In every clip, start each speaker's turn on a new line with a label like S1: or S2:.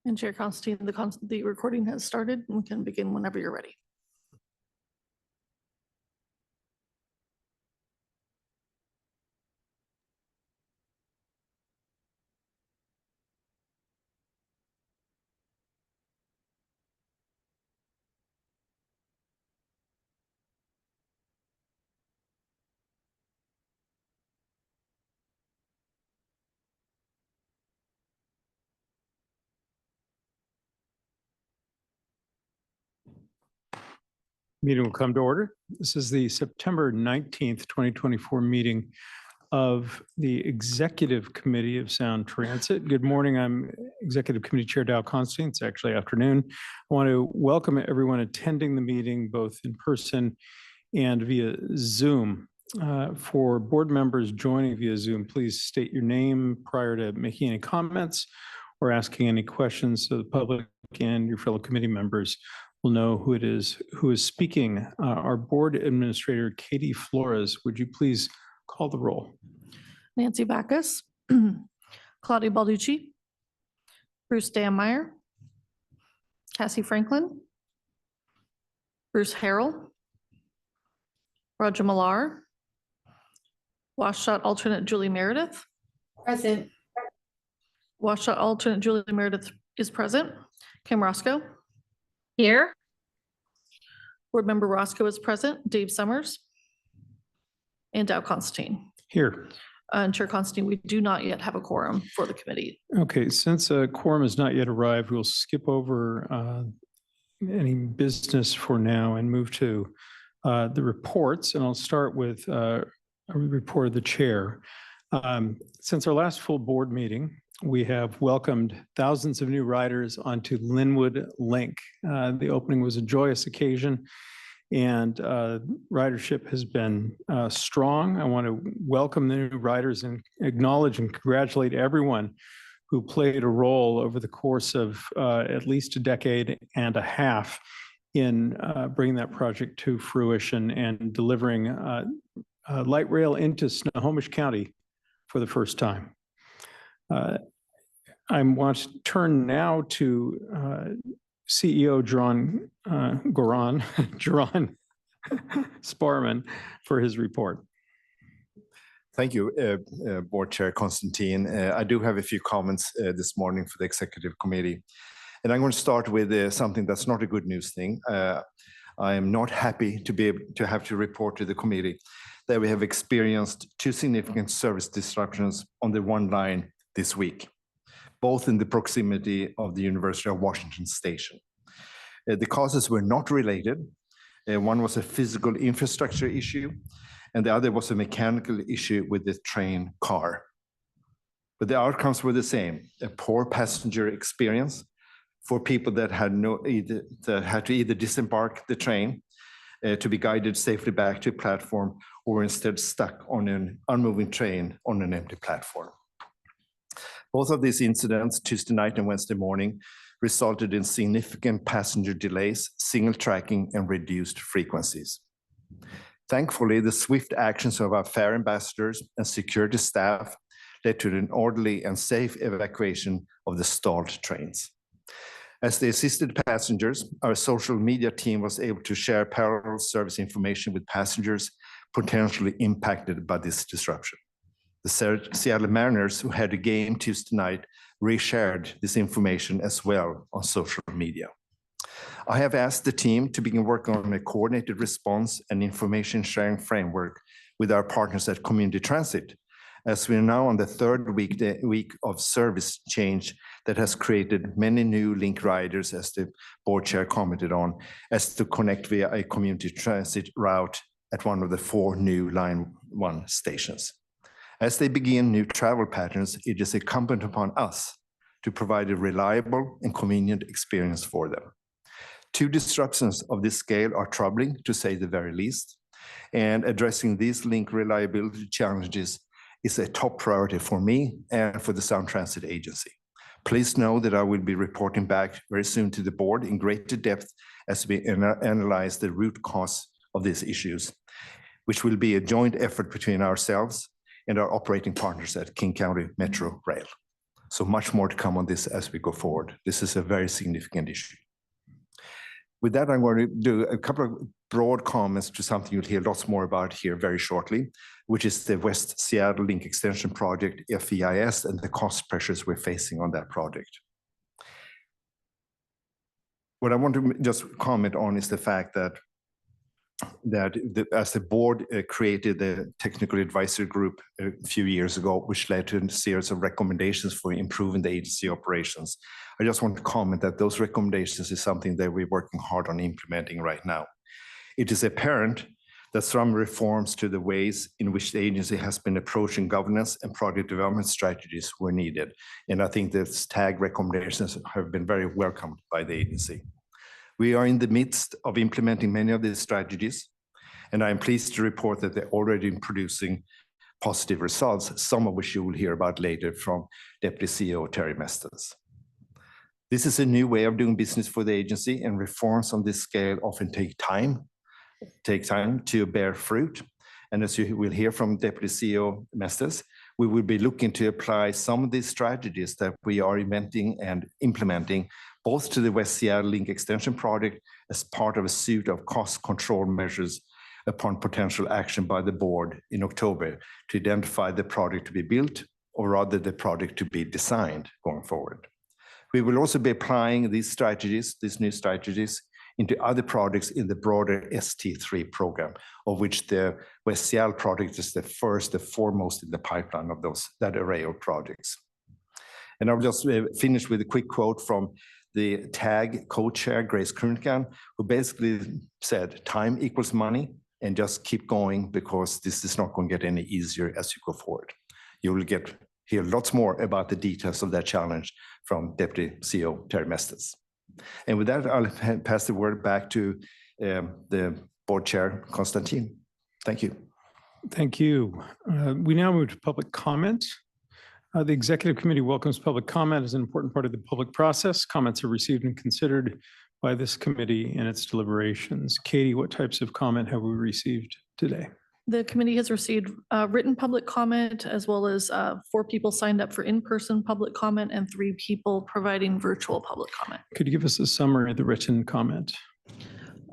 S1: And Chair Constantine, the recording has started. We can begin whenever you're ready.
S2: Meeting will come to order. This is the September 19th, 2024 meeting of the Executive Committee of Sound Transit. Good morning. I'm Executive Committee Chair Dow Constantine. It's actually afternoon. I want to welcome everyone attending the meeting both in person and via Zoom. For board members joining via Zoom, please state your name prior to making any comments or asking any questions so the public and your fellow committee members will know who it is who is speaking. Our board administrator, Katie Flores, would you please call the roll?
S1: Nancy Backus, Claudia Balducci, Bruce Dammeier, Cassie Franklin, Bruce Harrell, Roger Millar, Washtut alternate Julie Meredith.
S3: Present.
S1: Washtut alternate Julie Meredith is present. Kim Roscoe.
S3: Here.
S1: Board member Roscoe is present. Dave Summers. And Dow Constantine.
S2: Here.
S1: And Chair Constantine, we do not yet have a quorum for the committee.
S2: Okay, since a quorum has not yet arrived, we'll skip over any business for now and move to the reports. And I'll start with a report of the chair. Since our last full board meeting, we have welcomed thousands of new riders onto Linwood Link. The opening was a joyous occasion, and ridership has been strong. I want to welcome the new riders and acknowledge and congratulate everyone who played a role over the course of at least a decade and a half in bringing that project to fruition and delivering light rail into Snohomish County for the first time. I want to turn now to CEO Jeroen Sparman for his report.
S4: Thank you, Board Chair Constantine. I do have a few comments this morning for the Executive Committee. And I'm going to start with something that's not a good news thing. I am not happy to be able to have to report to the committee that we have experienced two significant service disruptions on the one line this week, both in the proximity of the University of Washington station. The causes were not related. One was a physical infrastructure issue, and the other was a mechanical issue with the train car. But the outcomes were the same: a poor passenger experience for people that had to either disembark the train to be guided safely back to a platform, or instead stuck on an unmoving train on an empty platform. Both of these incidents, Tuesday night and Wednesday morning, resulted in significant passenger delays, signal tracking, and reduced frequencies. Thankfully, the swift actions of our fare ambassadors and security staff led to an orderly and safe evacuation of the stalled trains. As they assisted passengers, our social media team was able to share parallel service information with passengers potentially impacted by this disruption. The Seattle Mariners, who had a game Tuesday night, reshared this information as well on social media. I have asked the team to begin working on a coordinated response and information sharing framework with our partners at Community Transit, as we are now on the third week of service change that has created many new link riders, as the board chair commented on, as to connect via a community transit route at one of the 4 new Line 1 stations. As they begin new travel patterns, it is incumbent upon us to provide a reliable and convenient experience for them. 2 disruptions of this scale are troubling, to say the very least, and addressing these link reliability challenges is a top priority for me and for the Sound Transit Agency. Please know that I will be reporting back very soon to the board in greater depth as we analyze the root cause of these issues, which will be a joint effort between ourselves and our operating partners at King County Metro Rail. So much more to come on this as we go forward. This is a very significant issue. With that, I'm going to do a couple of broad comments to something you'll hear lots more about here very shortly, which is the West Seattle Link Extension Project, FEIS, and the cost pressures we're facing on that project. What I want to just comment on is the fact that as the board created the technical advisory group a few years ago, which led to a series of recommendations for improving the agency operations. I just want to comment that those recommendations is something that we're working hard on implementing right now. It is apparent that some reforms to the ways in which the agency has been approaching governance and project development strategies were needed. And I think that TAG recommendations have been very welcomed by the agency. We are in the midst of implementing many of these strategies, and I am pleased to report that they're already producing positive results, some of which you will hear about later from Deputy CEO Terry Mestes. This is a new way of doing business for the agency, and reforms on this scale often take time to bear fruit. And as you will hear from Deputy CEO Mestes, we will be looking to apply some of these strategies that we are inventing and implementing both to the West Seattle Link Extension Project as part of a suite of cost control measures upon potential action by the board in October to identify the project to be built, or rather the project to be designed going forward. We will also be applying these new strategies, into other projects in the broader ST3 program, of which the West Seattle project is the foremost in the pipeline of that array of projects. And I'll just finish with a quick quote from the TAG co-chair, Grace Kruntgen, who basically said, time equals money, and just keep going, because this is not going to get any easier as you go forward. You will hear lots more about the details of that challenge from Deputy CEO Terry Mestes. And with that, I'll pass the word back to the board chair, Konstantin. Thank you.
S2: Thank you. We now move to public comment. The executive committee welcomes public comment as an important part of the public process. Comments are received and considered by this committee in its deliberations. Katie, what types of comment have we received today?
S1: The committee has received written public comment, as well as 4 people signed up for in-person public comment and 3 people providing virtual public comment.
S2: Could you give us a summary of the written comment?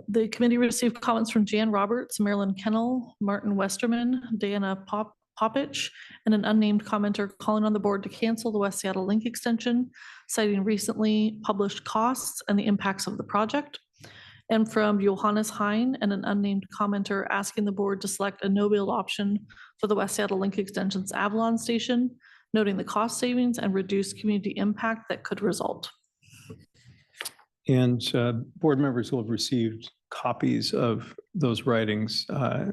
S1: The committee received comments from Jan Roberts, Marilyn Kennel, Martin Westerman, Diana Popich, and an unnamed commenter calling on the board to cancel the West Seattle Link extension, citing recently published costs and the impacts of the project. And from Johannes Hein and an unnamed commenter asking the board to select a no-build option for the West Seattle Link Extension's Avalon Station, noting the cost savings and reduced community impact that could result.
S2: And board members will have received copies of those writings,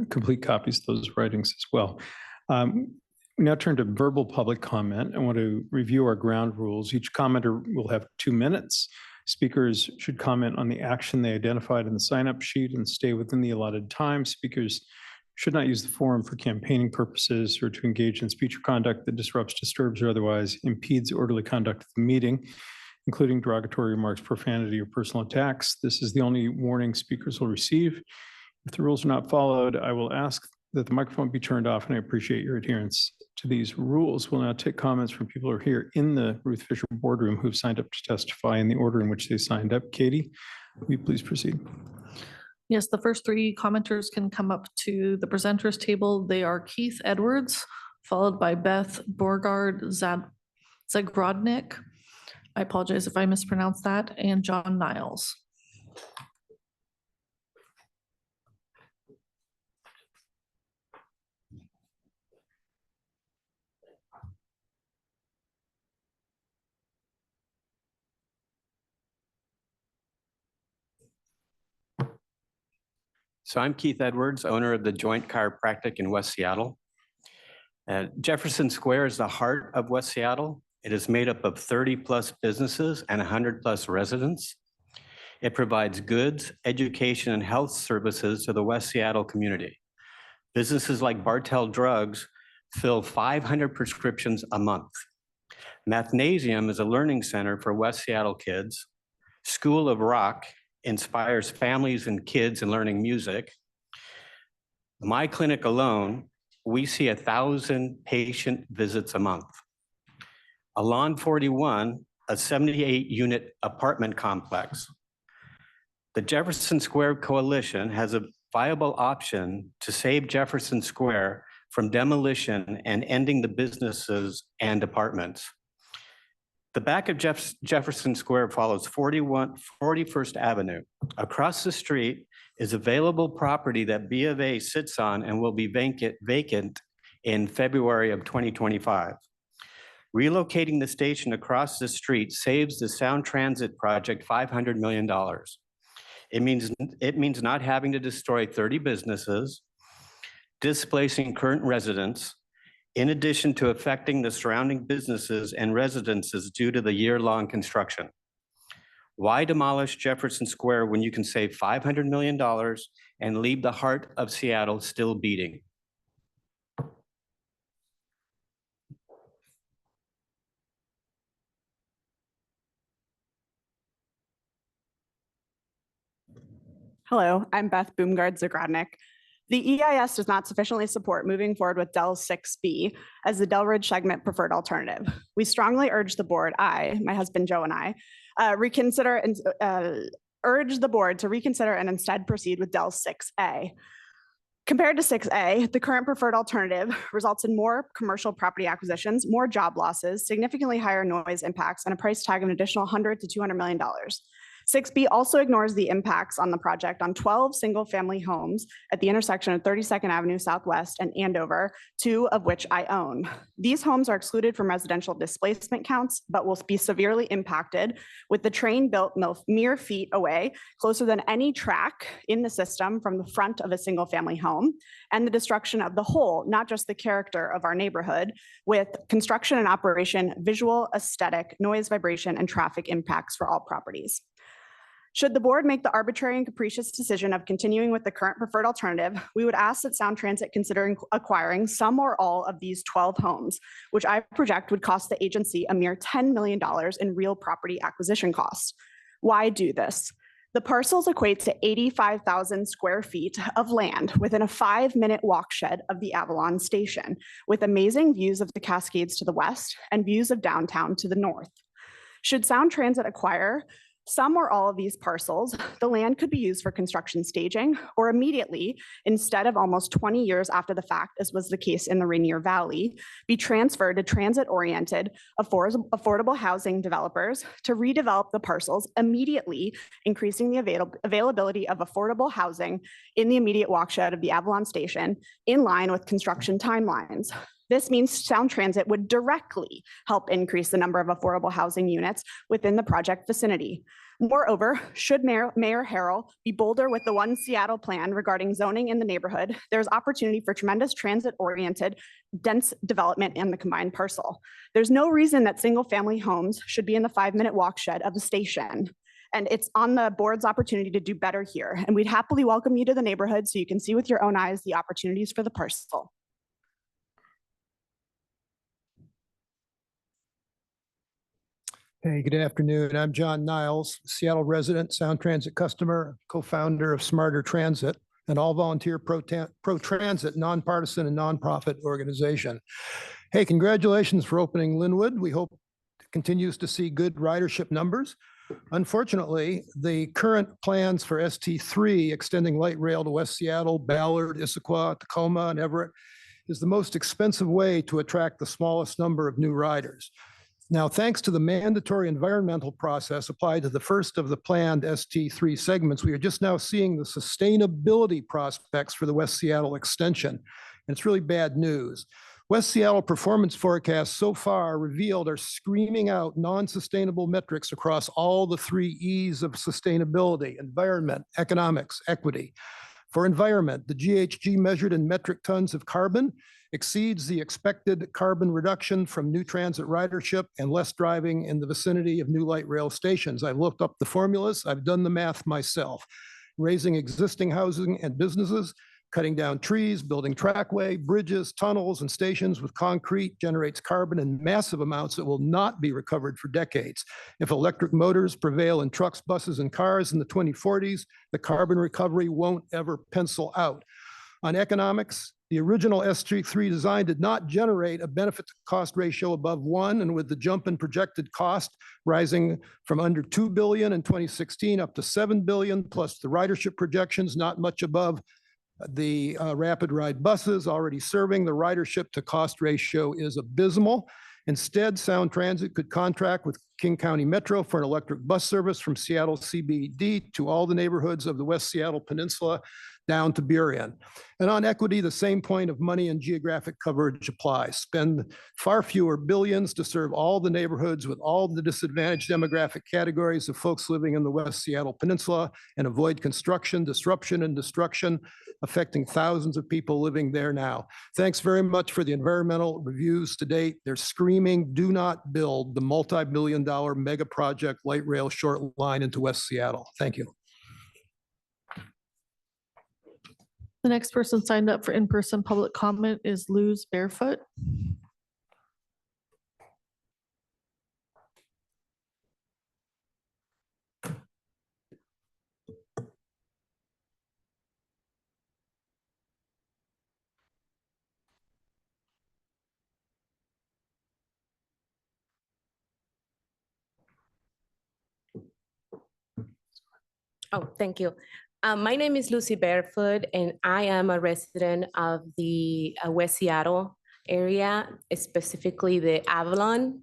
S2: complete copies of those writings as well. We now turn to verbal public comment. I want to review our ground rules. Each commenter will have 2 minutes. Speakers should comment on the action they identified in the sign-up sheet and stay within the allotted time. Speakers should not use the forum for campaigning purposes or to engage in speech or conduct that disrupts, disturbs, or otherwise impedes the orderly conduct of the meeting, including derogatory remarks, profanity, or personal attacks. This is the only warning speakers will receive. If the rules are not followed, I will ask that the microphone be turned off, and I appreciate your adherence to these rules. We'll now take comments from people who are here in the Ruth Fisher boardroom who've signed up to testify in the order in which they signed up. Katie, will you please proceed?
S1: Yes, the first 3 commenters can come up to the presenters table. They are Keith Edwards, followed by Beth Borgard Zagrodnik. I apologize if I mispronounced that, and John Niles.
S5: So I'm Keith Edwards, owner of the Joint Chiropractic in West Seattle. Jefferson Square is the heart of West Seattle. It is made up of 30+ businesses and 100+ residents. It provides goods, education, and health services to the West Seattle community. Businesses like Bartell Drugs fill 500 prescriptions a month. Mathnasium is a learning center for West Seattle kids. School of Rock inspires families and kids in learning music. My clinic alone, we see 1,000 patient visits a month. Alon 41, a 78-unit apartment complex. The Jefferson Square Coalition has a viable option to save Jefferson Square from demolition and ending the businesses and apartments. The back of Jefferson Square follows 41st Avenue. Across the street is available property that B of A sits on and will be vacant in February of 2025. Relocating the station across the street saves the Sound Transit project $500 million. It means not having to destroy 30 businesses, displacing current residents, in addition to affecting the surrounding businesses and residences due to the year-long construction. Why demolish Jefferson Square when you can save $500 million and leave the heart of Seattle still beating?
S6: Hello, I'm Beth Boomgard-Zagrodnik. The EIS does not sufficiently support moving forward with Dell 6B as the Delridge segment preferred alternative. We strongly urge the board, my husband Joe and I, urge the board to reconsider and instead proceed with Dell 6A. Compared to 6A, the current preferred alternative results in more commercial property acquisitions, more job losses, significantly higher noise impacts, and a price tag of an additional $100 to $200 million. 6B also ignores the impacts on the project on 12 single-family homes at the intersection of 32nd Avenue Southwest and Andover, 2 of which I own. These homes are excluded from residential displacement counts, but will be severely impacted with the train built mere feet away, closer than any track in the system from the front of a single-family home, and the destruction of the whole, not just the character of our neighborhood, with construction and operation, visual, aesthetic, noise, vibration, and traffic impacts for all properties. Should the board make the arbitrary and capricious decision of continuing with the current preferred alternative, we would ask that Sound Transit consider acquiring some or all of these 12 homes, which I project would cost the agency a mere $10 million in real property acquisition costs. Why do this? The parcels equate to 85,000 square feet of land within a 5-minute walk shed of the Avalon station, with amazing views of the Cascades to the west and views of downtown to the north. Should Sound Transit acquire some or all of these parcels, the land could be used for construction staging or immediately, instead of almost 20 years after the fact, as was the case in the Rainier Valley, be transferred to transit-oriented affordable housing developers to redevelop the parcels immediately, increasing the availability of affordable housing in the immediate walkshed of the Avalon station in line with construction timelines. This means Sound Transit would directly help increase the number of affordable housing units within the project vicinity. Moreover, should Mayor Harrell be bolder with the One Seattle plan regarding zoning in the neighborhood, there's opportunity for tremendous transit-oriented, dense development in the combined parcel. There's no reason that single-family homes should be in the 5-minute walk shed of the station. And it's on the board's opportunity to do better here. And we'd happily welcome you to the neighborhood so you can see with your own eyes the opportunities for the parcel.
S7: Hey, good afternoon. I'm John Niles, Seattle resident, Sound Transit customer, co-founder of Smarter Transit, an all-volunteer pro-transit, nonpartisan and nonprofit organization. Hey, congratulations for opening Linwood. We hope it continues to see good ridership numbers. Unfortunately, the current plans for ST3 extending light rail to West Seattle, Ballard, Issaquah, Tacoma, and Everett is the most expensive way to attract the smallest number of new riders. Now, thanks to the mandatory environmental process applied to the first of the planned ST3 segments, we are just now seeing the sustainability prospects for the West Seattle extension. And it's really bad news. West Seattle performance forecasts so far revealed are screaming out non-sustainable metrics across all the 3 E's of sustainability: environment, economics, equity. For environment, the GHG measured in metric tons of carbon exceeds the expected carbon reduction from new transit ridership and less driving in the vicinity of new light rail stations. I've looked up the formulas, I've done the math myself. Raising existing housing and businesses, cutting down trees, building trackway, bridges, tunnels, and stations with concrete generates carbon in massive amounts that will not be recovered for decades. If electric motors prevail in trucks, buses, and cars in the 2040s, the carbon recovery won't ever pencil out. On economics, The original S3 design did not generate a benefit to cost ratio above 1, and with the jump in projected cost rising from under 2 billion in 2016 up to 7 billion, plus the ridership projections not much above the rapid ride buses already serving, the ridership to cost ratio is abysmal. Instead, Sound Transit could contract with King County Metro for an electric bus service from Seattle CBD to all the neighborhoods of the West Seattle Peninsula down to Burien. And on equity, the same point of money and geographic coverage applies. Spend far fewer billions to serve all the neighborhoods with all the disadvantaged demographic categories of folks living in the West Seattle Peninsula and avoid construction, disruption, and destruction affecting thousands of people living there now. Thanks very much for the environmental reviews to date. They're screaming, do not build the multi-billion-dollar mega project light rail short line into West Seattle. Thank you.
S1: The next person signed up for in-person public comment is Luz Barefoot.
S8: Oh, thank you. My name is Lucy Barefoot, and I am a resident of the West Seattle area, specifically the Avalon,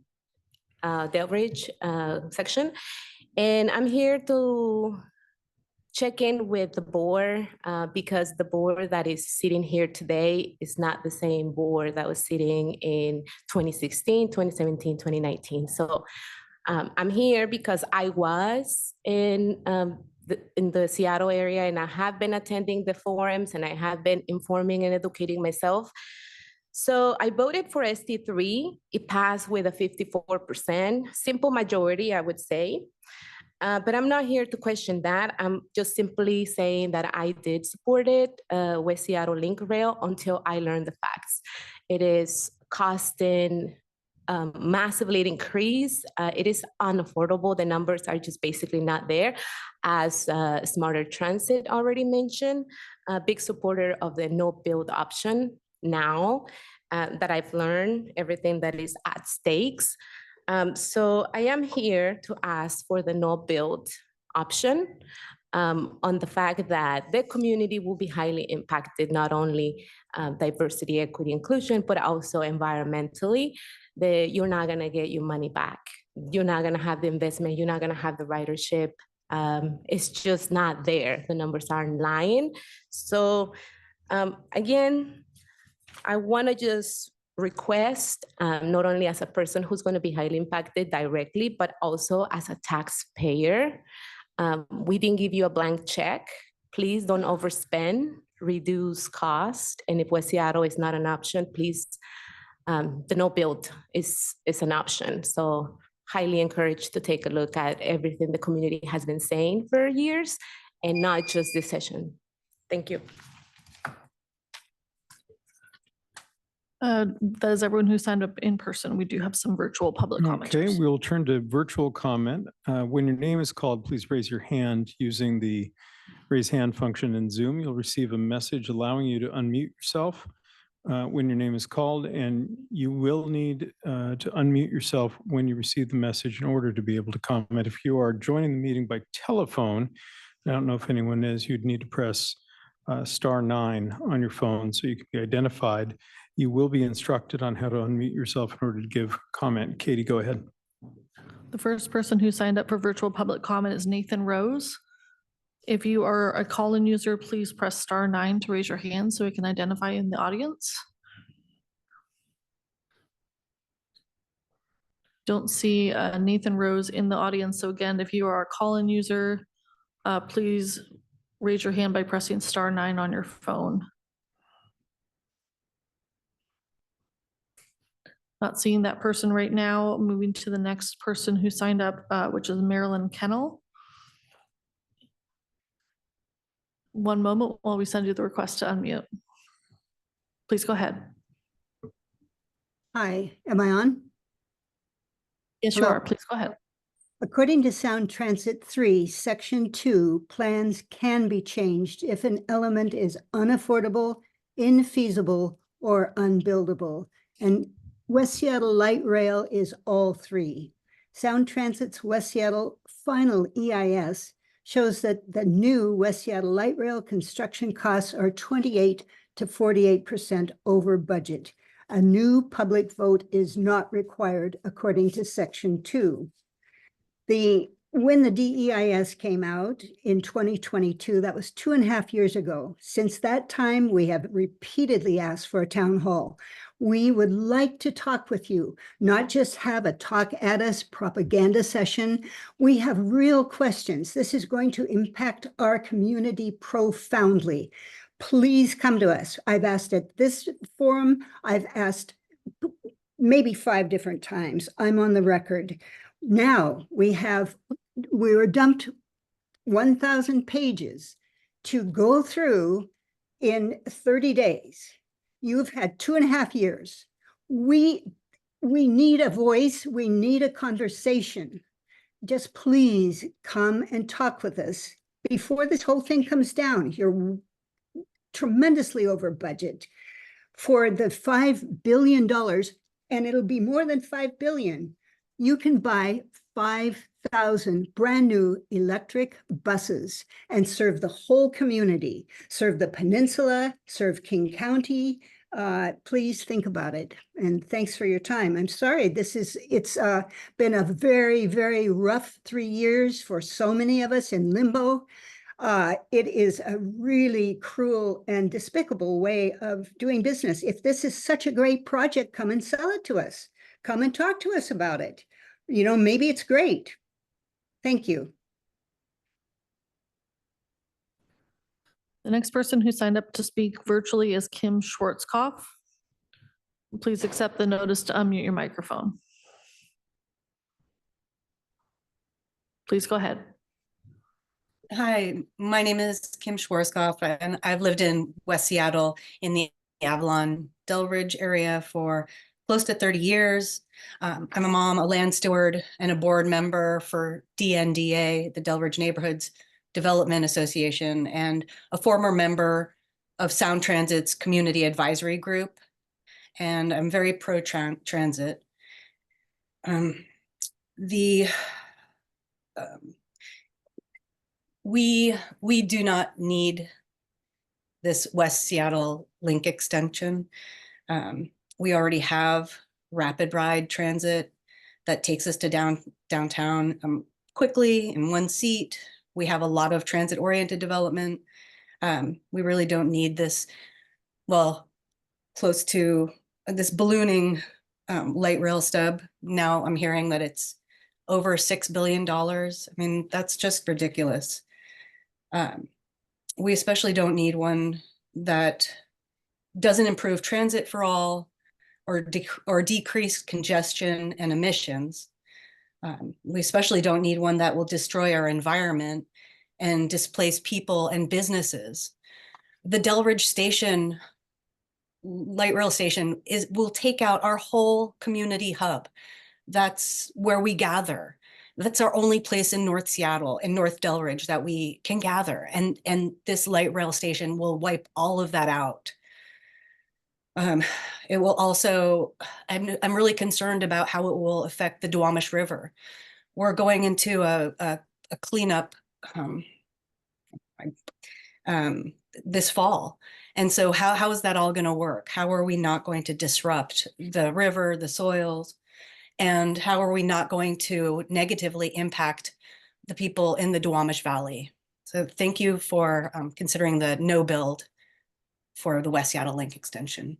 S8: Delridge section. And I'm here to check in with the board because the board that is sitting here today is not the same board that was sitting in 2016, 2017, 2019. So I'm here because I was in the Seattle area, and I have been attending the forums, and I have been informing and educating myself. So I voted for ST3. It passed with a 54%, simple majority, I would say. But I'm not here to question that. I'm just simply saying that I did support it, West Seattle Link Rail, until I learned the facts. It is costing massively increase. It is unaffordable. The numbers are just basically not there. As Smarter Transit already mentioned, a big supporter of the no build option now that I've learned everything that is at stakes. So I am here to ask for the no build option on the fact that the community will be highly impacted, not only diversity, equity, inclusion, but also environmentally. You're not gonna get your money back. You're not gonna have the investment. You're not gonna have the ridership. It's just not there. The numbers aren't lying. So again, I wanna just request, not only as a person who's gonna be highly impacted directly, but also as a taxpayer. We didn't give you a blank check. Please don't overspend, reduce cost. And if West Seattle is not an option, please, the no build is an option. So highly encouraged to take a look at everything the community has been saying for years and not just this session. Thank you.
S1: That is everyone who signed up in person. We do have some virtual public
S2: Okay,
S1: commenters.
S2: we'll turn to virtual comment. When your name is called, please raise your hand using the raise hand function in Zoom. You'll receive a message allowing you to unmute yourself when your name is called, and you will need to unmute yourself when you receive the message in order to be able to comment. If you are joining the meeting by telephone, I don't know if anyone is, you'd need to press *9 on your phone so you can be identified. You will be instructed on how to unmute yourself in order to give comment. Katie, go ahead.
S1: The first person who signed up for virtual public comment is Nathan Rose. If you are a call-in user, please press *9 to raise your hand so we can identify you in the audience. Don't see Nathan Rose in the audience. So again, if you are a call-in user, please raise your hand by pressing *9 on your phone. Not seeing that person right now. Moving to the next person who signed up, which is Marilyn Kennel. One moment while we send you the request to unmute. Please go ahead.
S9: Hi, am I on?
S1: Yes, you
S9: Hello.
S1: are. Please go ahead.
S9: According to Sound Transit 3, Section 2, plans can be changed if an element is unaffordable, infeasible, or unbuildable. And West Seattle Light Rail is all three. Sound Transit's West Seattle final EIS shows that the new West Seattle Light Rail construction costs are 28 to 48% over budget. A new public vote is not required according to Section 2. When the DEIS came out in 2022, that was 2.5 years ago. Since that time, we have repeatedly asked for a town hall. We would like to talk with you, not just have a talk at us propaganda session. We have real questions. This is going to impact our community profoundly. Please come to us. I've asked at this forum, I've asked maybe 5 different times. I'm on the record. Now we were dumped 1,000 pages to go through in 30 days. You've had 2.5 years. We need a voice. We need a conversation. Just please come and talk with us before this whole thing comes down. You're tremendously over budget for the $5 billion, and it'll be more than $5 billion. You can buy 5,000 brand new electric buses and serve the whole community, serve the peninsula, serve King County. Please think about it. And thanks for your time. I'm sorry, it's been a very, very rough 3 years for so many of us in limbo. It is a really cruel and despicable way of doing business. If this is such a great project, come and sell it to us. Come and talk to us about it. You know, maybe it's great. Thank you.
S1: The next person who signed up to speak virtually is Kim Schwarzkopf. Please accept the notice to unmute your microphone. Please go ahead.
S10: Hi, my name is Kim Schwarzkopf, and I've lived in West Seattle in the Avalon Delridge area for close to 30 years. I'm a mom, a land steward, and a board member for DNDA, the Delridge Neighborhoods Development Association, and a former member of Sound Transit's Community Advisory Group. And I'm very pro-transit. We do not need this West Seattle link extension. We already have rapid ride transit that takes us to downtown quickly in one seat. We have a lot of transit oriented development. We really don't need this, well, close to this ballooning light rail stub. Now I'm hearing that it's over $6 billion. I mean, that's just ridiculous. We especially don't need one that doesn't improve transit for all or decrease congestion and emissions. We especially don't need one that will destroy our environment and displace people and businesses. The Delridge station, light rail station, will take out our whole community hub. That's where we gather. That's our only place in North Seattle, in North Delridge, that we can gather. And this light rail station will wipe all of that out. It will also, I'm really concerned about how it will affect the Duwamish River. We're going into a cleanup this fall. And so how is that all going to work? How are we not going to disrupt the river, the soils? And how are we not going to negatively impact the people in the Duwamish Valley? So thank you for considering the no build for the West Seattle Link extension.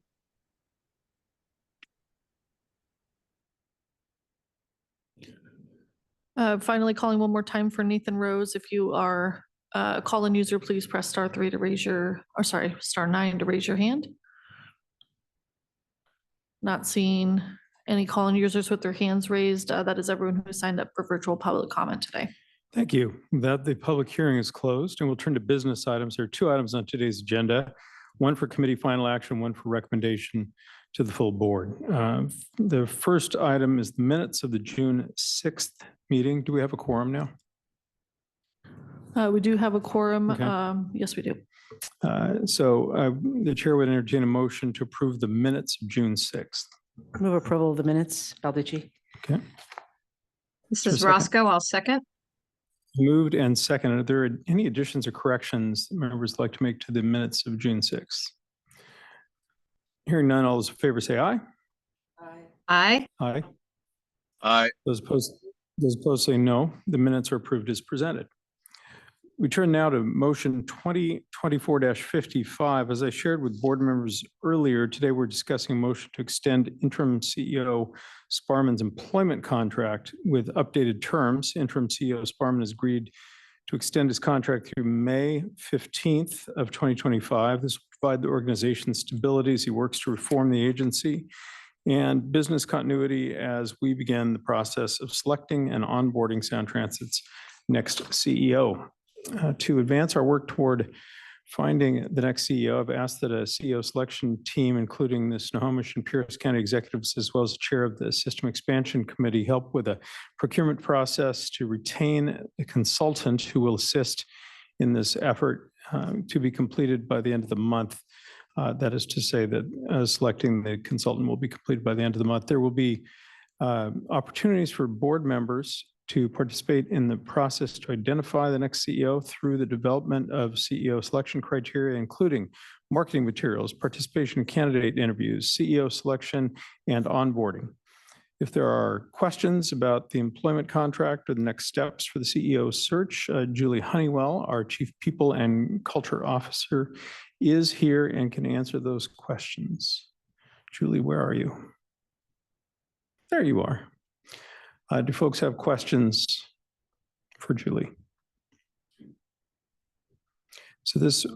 S1: Finally, calling one more time for Nathan Rose. If you are a call-in user, please press *3 to raise your, or sorry, *9 to raise your hand. Not seeing any call-in users with their hands raised. That is everyone who signed up for virtual public comment today.
S2: Thank you. That the public hearing is closed, and we'll turn to business items. There are 2 items on today's agenda, one for committee final action, one for recommendation to the full board. The first item is the minutes of the June 6th meeting. Do we have a quorum now?
S1: We do have a quorum.
S2: Okay.
S1: Yes, we do.
S2: The chair would entertain a motion to approve the minutes of June 6th.
S3: Move approval of the minutes, Balducci.
S2: Okay,
S3: This
S2: is
S3: is
S2: second?
S3: Roscoe. I'll second.
S2: moved and seconded. Are there any additions or corrections that members would like to make to the minutes of June 6th? Hearing none, all those in favor say aye.
S3: Aye.
S2: Aye.
S11: Aye.
S2: Those opposed say no. The minutes are approved as presented. We turn now to motion 2024-55. As I shared with board members earlier, today we're discussing a motion to extend interim CEO Sparman's employment contract with updated terms. Interim CEO Sparman has agreed to extend his contract through May 15th of 2025. This will provide the organization stability as he works to reform the agency and business continuity as we begin the process of selecting and onboarding Sound Transit's next CEO. To advance our work toward finding the next CEO, I've asked that a CEO selection team, including the Snohomish and Pierce County executives, as well as the chair of the System Expansion Committee, help with a procurement process to retain a consultant who will assist in this effort to be completed by the end of the month. That is to say that selecting the consultant will be completed by the end of the month. There will be opportunities for board members to participate in the process to identify the next CEO through the development of CEO selection criteria, including marketing materials, participation in candidate interviews, CEO selection, and onboarding. If there are questions about the employment contract or the next steps for the CEO search, Julie Honeywell, our Chief People and Culture Officer, is here and can answer those questions. Julie, where are you? There you are. Do folks have questions for Julie? So this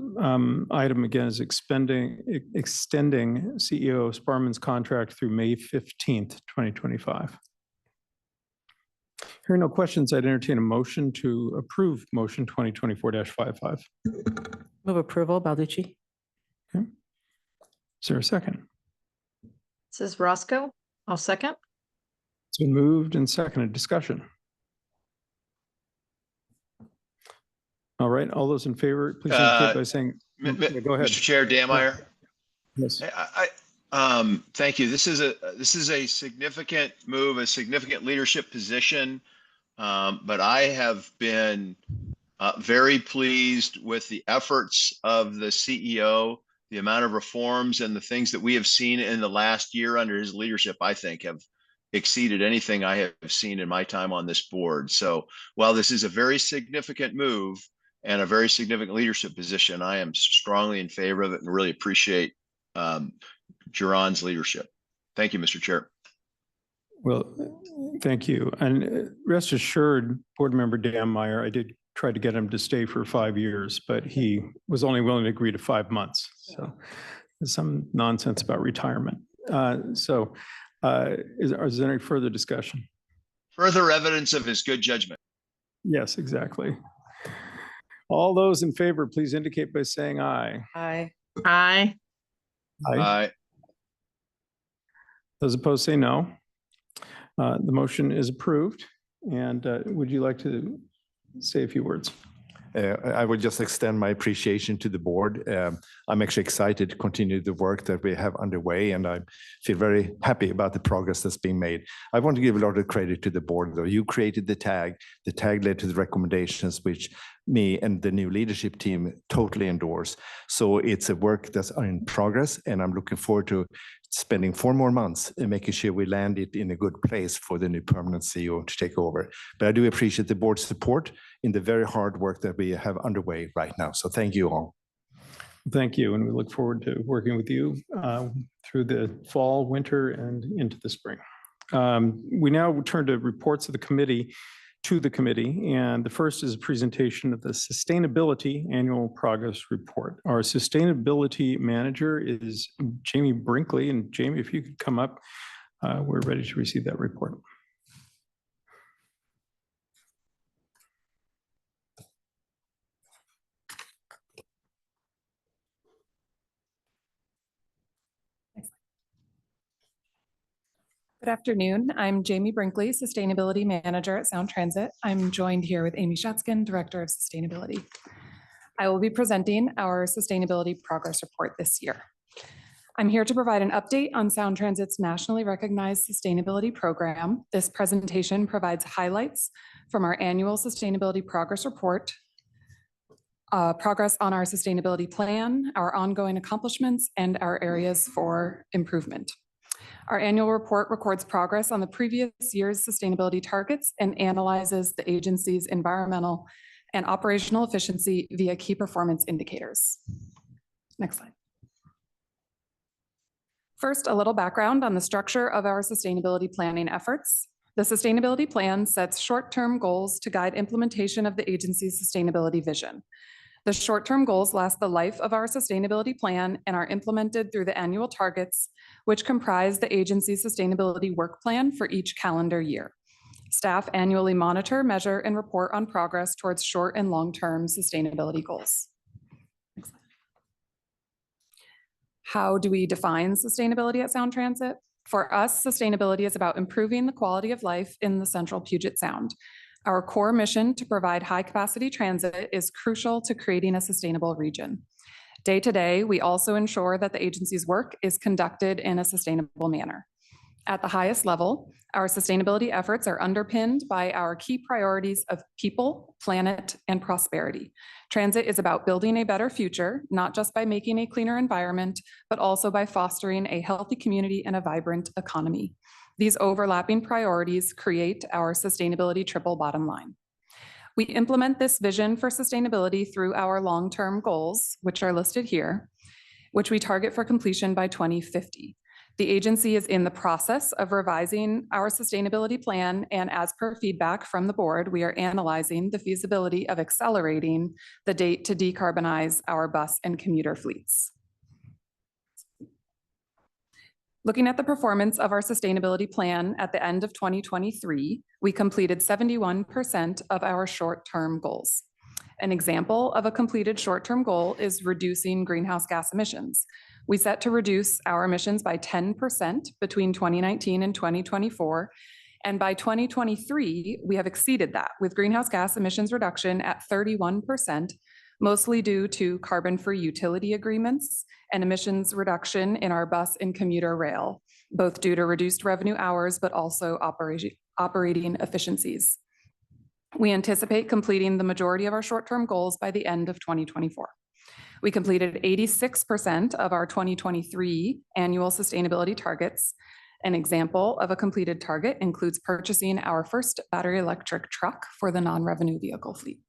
S2: item again is extending CEO Sparman's contract through May 15th, 2025. Hearing no questions, I'd entertain a motion to approve motion 2024-55.
S3: Move approval, Balducci.
S2: Okay. Is there a second?
S3: This is Roscoe. I'll second.
S2: It's been moved and seconded. Discussion. All right, all those in favor, please indicate by saying, go ahead.
S11: Mr. Chair, Dameyer.
S2: Yes.
S11: Thank you. This is a significant move, a significant leadership position. But I have been very pleased with the efforts of the CEO, the amount of reforms and the things that we have seen in the last year under his leadership, I think have exceeded anything I have seen in my time on this board. So while this is a very significant move and a very significant leadership position, I am strongly in favor of it and really appreciate Geron's leadership. Thank you, Mr. Chair.
S2: Well, thank you. And rest assured, Board Member Dameyer, I did try to get him to stay for 5 years, but he was only willing to agree to 5 months. So there's some nonsense about retirement. Is there any further discussion?
S11: Further evidence of his good judgment.
S2: Yes, exactly. All those in favor, please indicate by saying aye.
S3: Aye. Aye.
S11: Aye.
S2: Those opposed say no. The motion is approved. And would you like to say a few words?
S4: I would just extend my appreciation to the board. I'm actually excited to continue the work that we have underway, and I feel very happy about the progress that's being made. I want to give a lot of credit to the board, though. You created the tag. The tag led to the recommendations, which me and the new leadership team totally endorse. So it's a work that's in progress, and I'm looking forward to spending 4 more months and making sure we land it in a good place for the new permanent CEO to take over. But I do appreciate the board's support in the very hard work that we have underway right now. So thank you all.
S2: Thank you. And we look forward to working with you through the fall, winter, and into the spring. We now turn to reports of the committee to the committee. And the first is a presentation of the Sustainability Annual Progress Report. Our Sustainability Manager is Jamie Brinkley. And Jamie, if you could come up, we're ready to receive that report.
S12: Good afternoon. I'm Jamie Brinkley, Sustainability Manager at Sound Transit. I'm joined here with Amy Schatzkin, Director of Sustainability. I will be presenting our sustainability progress report this year. I'm here to provide an update on Sound Transit's nationally recognized sustainability program. This presentation provides highlights from our annual sustainability progress report, progress on our sustainability plan, our ongoing accomplishments, and our areas for improvement. Our annual report records progress on the previous year's sustainability targets and analyzes the agency's environmental and operational efficiency via key performance indicators. Next slide. First, a little background on the structure of our sustainability planning efforts. The sustainability plan sets short-term goals to guide implementation of the agency's sustainability vision. The short-term goals last the life of our sustainability plan and are implemented through the annual targets, which comprise the agency's sustainability work plan for each calendar year. Staff annually monitor, measure, and report on progress towards short and long-term sustainability goals. Next slide. How do we define sustainability at Sound Transit? For us, sustainability is about improving the quality of life in the Central Puget Sound. Our core mission to provide high-capacity transit is crucial to creating a sustainable region. Day to day, we also ensure that the agency's work is conducted in a sustainable manner. At the highest level, our sustainability efforts are underpinned by our key priorities of people, planet, and prosperity. Transit is about building a better future, not just by making a cleaner environment, but also by fostering a healthy community and a vibrant economy. These overlapping priorities create our sustainability triple bottom line. We implement this vision for sustainability through our long-term goals, which are listed here, which we target for completion by 2050. The agency is in the process of revising our sustainability plan, and as per feedback from the board, we are analyzing the feasibility of accelerating the date to decarbonize our bus and commuter fleets. Looking at the performance of our sustainability plan at the end of 2023, we completed 71% of our short-term goals. An example of a completed short-term goal is reducing greenhouse gas emissions. We set to reduce our emissions by 10% between 2019 and 2024, and by 2023, we have exceeded that with greenhouse gas emissions reduction at 31%, mostly due to carbon-free utility agreements and emissions reduction in our bus and commuter rail, both due to reduced revenue hours, but also operating efficiencies. We anticipate completing the majority of our short-term goals by the end of 2024. We completed 86% of our 2023 annual sustainability targets. An example of a completed target includes purchasing our first battery electric truck for the non-revenue vehicle fleet.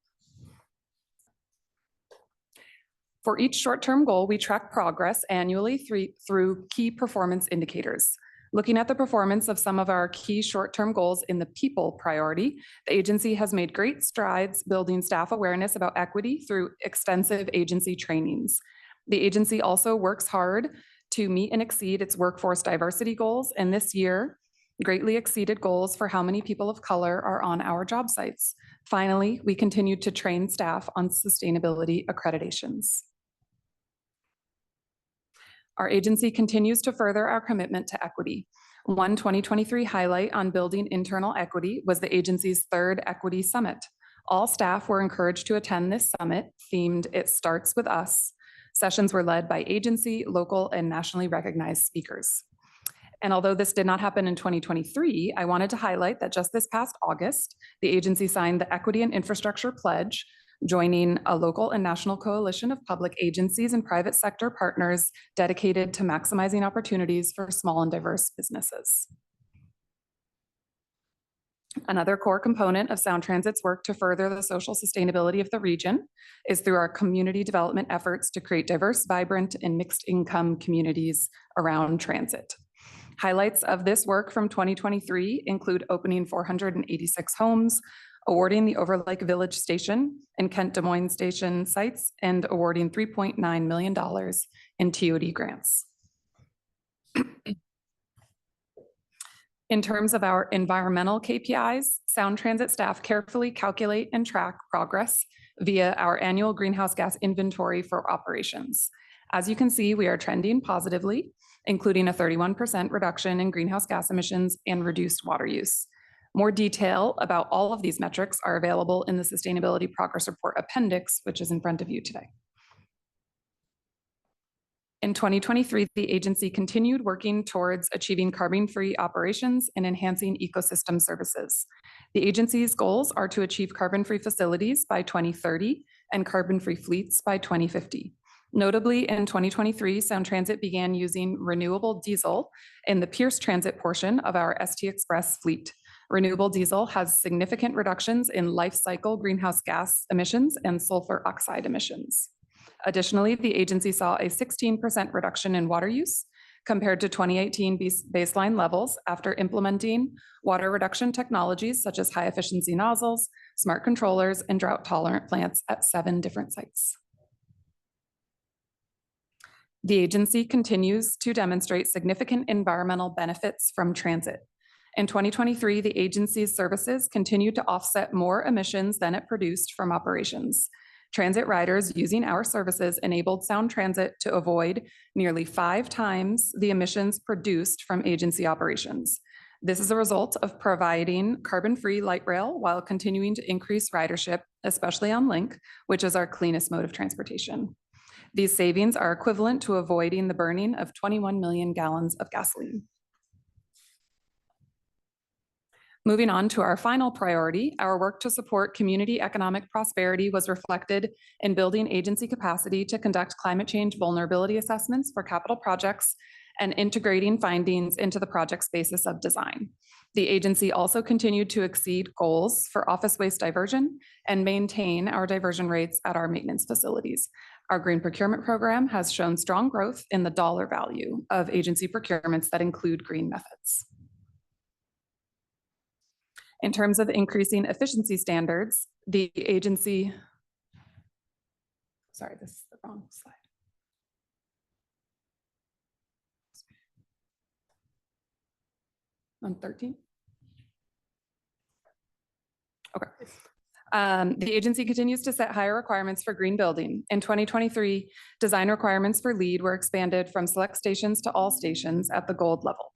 S12: For each short-term goal, we track progress annually through key performance indicators. Looking at the performance of some of our key short-term goals in the people priority, the agency has made great strides building staff awareness about equity through extensive agency trainings. The agency also works hard to meet and exceed its workforce diversity goals, and this year greatly exceeded goals for how many people of color are on our job sites. Finally, we continued to train staff on sustainability accreditations. Our agency continues to further our commitment to equity. One 2023 highlight on building internal equity was the agency's third Equity Summit. All staff were encouraged to attend this summit, themed "It Starts With Us." Sessions were led by agency, local, and nationally recognized speakers. And although this did not happen in 2023, I wanted to highlight that just this past August, the agency signed the Equity and Infrastructure Pledge, joining a local and national coalition of public agencies and private sector partners dedicated to maximizing opportunities for small and diverse businesses. Another core component of Sound Transit's work to further the social sustainability of the region is through our community development efforts to create diverse, vibrant, and mixed income communities around transit. Highlights of this work from 2023 include opening 486 homes, awarding the Overlake Village Station and Kent Des Moines Station sites, and awarding $3.9 million in TOD grants. In terms of our environmental KPIs, Sound Transit staff carefully calculate and track progress via our annual greenhouse gas inventory for operations. As you can see, we are trending positively, including a 31% reduction in greenhouse gas emissions and reduced water use. More detail about all of these metrics are available in the Sustainability Progress Report Appendix, which is in front of you today. In 2023, the agency continued working towards achieving carbon-free operations and enhancing ecosystem services. The agency's goals are to achieve carbon-free facilities by 2030 and carbon-free fleets by 2050. Notably, in 2023, Sound Transit began using renewable diesel in the Pierce Transit portion of our ST Express fleet. Renewable diesel has significant reductions in life cycle greenhouse gas emissions and sulfur oxide emissions. Additionally, the agency saw a 16% reduction in water use compared to 2018 baseline levels after implementing water reduction technologies such as high efficiency nozzles, smart controllers, and drought tolerant plants at 7 different sites. The agency continues to demonstrate significant environmental benefits from transit. In 2023, the agency's services continued to offset more emissions than it produced from operations. Transit riders using our services enabled Sound Transit to avoid nearly 5 times the emissions produced from agency operations. This is a result of providing carbon-free light rail while continuing to increase ridership, especially on Link, which is our cleanest mode of transportation. These savings are equivalent to avoiding the burning of 21 million gallons of gasoline. Moving on to our final priority, our work to support community economic prosperity was reflected in building agency capacity to conduct climate change vulnerability assessments for capital projects and integrating findings into the project's basis of design. The agency also continued to exceed goals for office waste diversion and maintain our diversion rates at our maintenance facilities. Our green procurement program has shown strong growth in the dollar value of agency procurements that include green methods. In terms of increasing efficiency standards, the agency, sorry, this is the wrong slide. On 13? Okay. The agency continues to set higher requirements for green building. In 2023, design requirements for LEED were expanded from select stations to all stations at the gold level.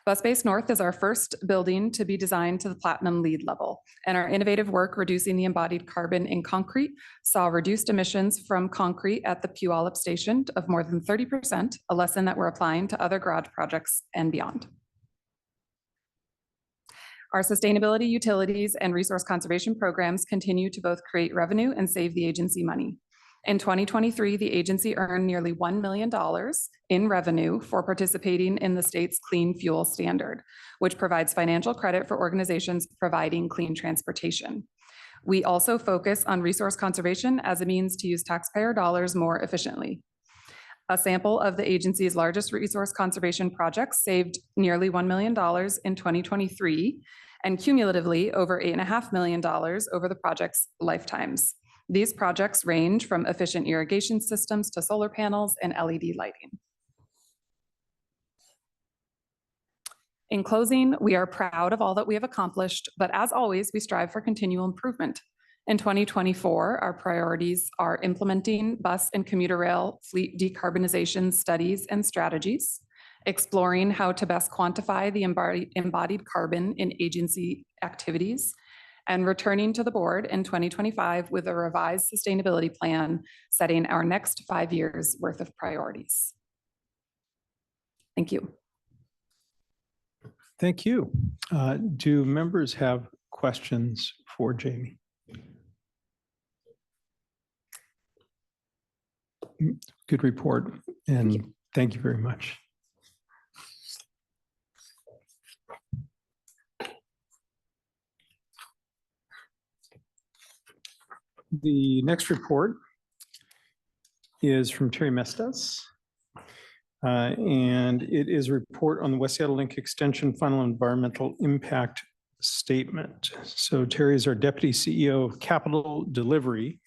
S12: Bus Base North is our first building to be designed to the platinum LEED level, and our innovative work reducing the embodied carbon in concrete saw reduced emissions from concrete at the Puyallup station of more than 30%, a lesson that we're applying to other garage projects and beyond. Our sustainability, utilities, and resource conservation programs continue to both create revenue and save the agency money. In 2023, the agency earned nearly $1 million in revenue for participating in the state's Clean Fuel Standard, which provides financial credit for organizations providing clean transportation. We also focus on resource conservation as a means to use taxpayer dollars more efficiently. A sample of the agency's largest resource conservation projects saved nearly $1 million in 2023, and cumulatively over $8.5 million over the project's lifetimes. These projects range from efficient irrigation systems to solar panels and LED lighting. In closing, we are proud of all that we have accomplished, but as always, we strive for continual improvement. In 2024, our priorities are implementing bus and commuter rail fleet decarbonization studies and strategies, exploring how to best quantify the embodied carbon in agency activities, and returning to the board in 2025 with a revised sustainability plan, setting our next 5 years worth of priorities. Thank you.
S2: Thank you. Do members have questions for Jamie? Good report, and thank you very much. The next report is from Terry Mestas, and it is a report on the West Seattle Link Extension Final Environmental Impact Statement. So Terry is our Deputy CEO of Capital Delivery,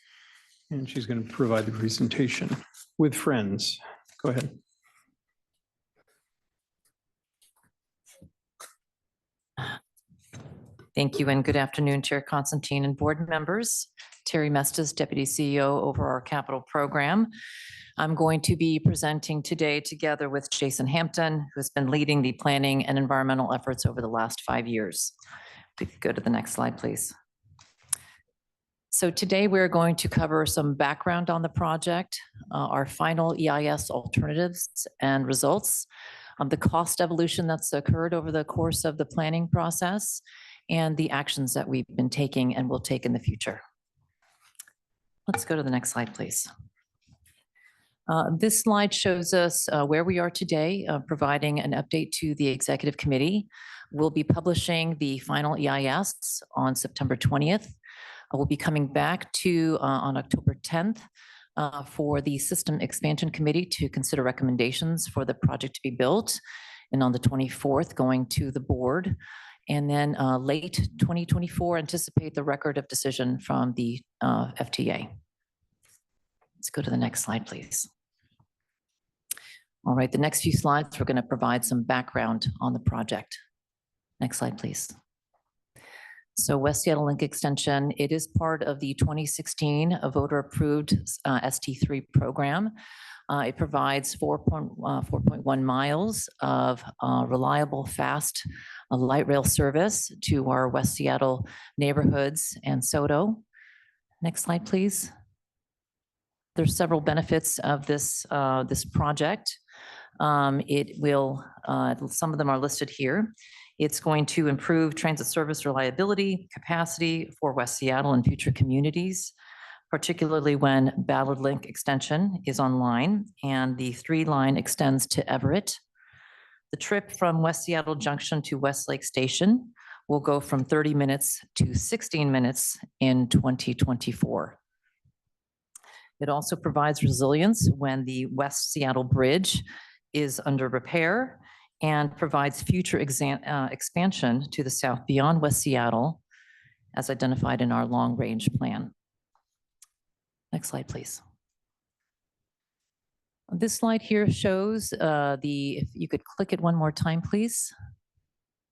S2: and she's going to provide the presentation with friends. Go ahead.
S13: Thank you and good afternoon, Chair Constantine and board members. Terry Mestas, Deputy CEO over our capital program. I'm going to be presenting today together with Jason Hampton, who has been leading the planning and environmental efforts over the last 5 years. Go to the next slide, please. So today we're going to cover some background on the project, our final EIS alternatives and results, the cost evolution that's occurred over the course of the planning process, and the actions that we've been taking and will take in the future. Let's go to the next slide, please. This slide shows us where we are today, providing an update to the executive committee. We'll be publishing the final EIS on September 20th. We'll be coming back to on October 10th for the System Expansion Committee to consider recommendations for the project to be built. And on the 24th, going to the board. And then late 2024, anticipate the record of decision from the FTA. Let's go to the next slide, please. All right, the next few slides, we're going to provide some background on the project. Next slide, please. So West Seattle Link Extension, it is part of the 2016 voter-approved ST3 program. It provides 4.1 miles of reliable, fast light rail service to our West Seattle neighborhoods and SoDo. Next slide, please. There's several benefits of this project. It will, some of them are listed here. It's going to improve transit service reliability, capacity for West Seattle and future communities, particularly when Ballard Link Extension is online and the 3-line extends to Everett. The trip from West Seattle Junction to Westlake Station will go from 30 minutes to 16 minutes in 2024. It also provides resilience when the West Seattle Bridge is under repair and provides future expansion to the south beyond West Seattle as identified in our long-range plan. Next slide, please. This slide here shows if you could click it one more time, please.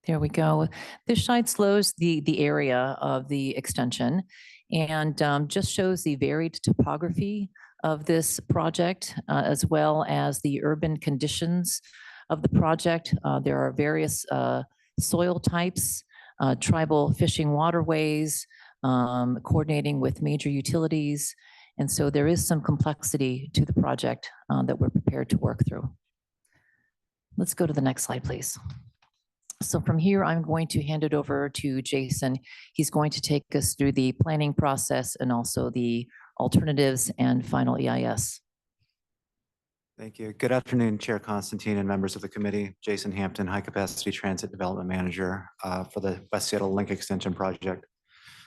S13: There we go. This slide shows the area of the extension and just shows the varied topography of this project, as well as the urban conditions of the project. There are various soil types, tribal fishing waterways, coordinating with major utilities. And so there is some complexity to the project that we're prepared to work through. Let's go to the next slide, please. So from here, I'm going to hand it over to Jason. He's going to take us through the planning process and also the alternatives and final EIS.
S14: Thank you. Good afternoon, Chair Constantine and members of the committee. Jason Hampton, High Capacity Transit Development Manager for the West Seattle Link Extension Project.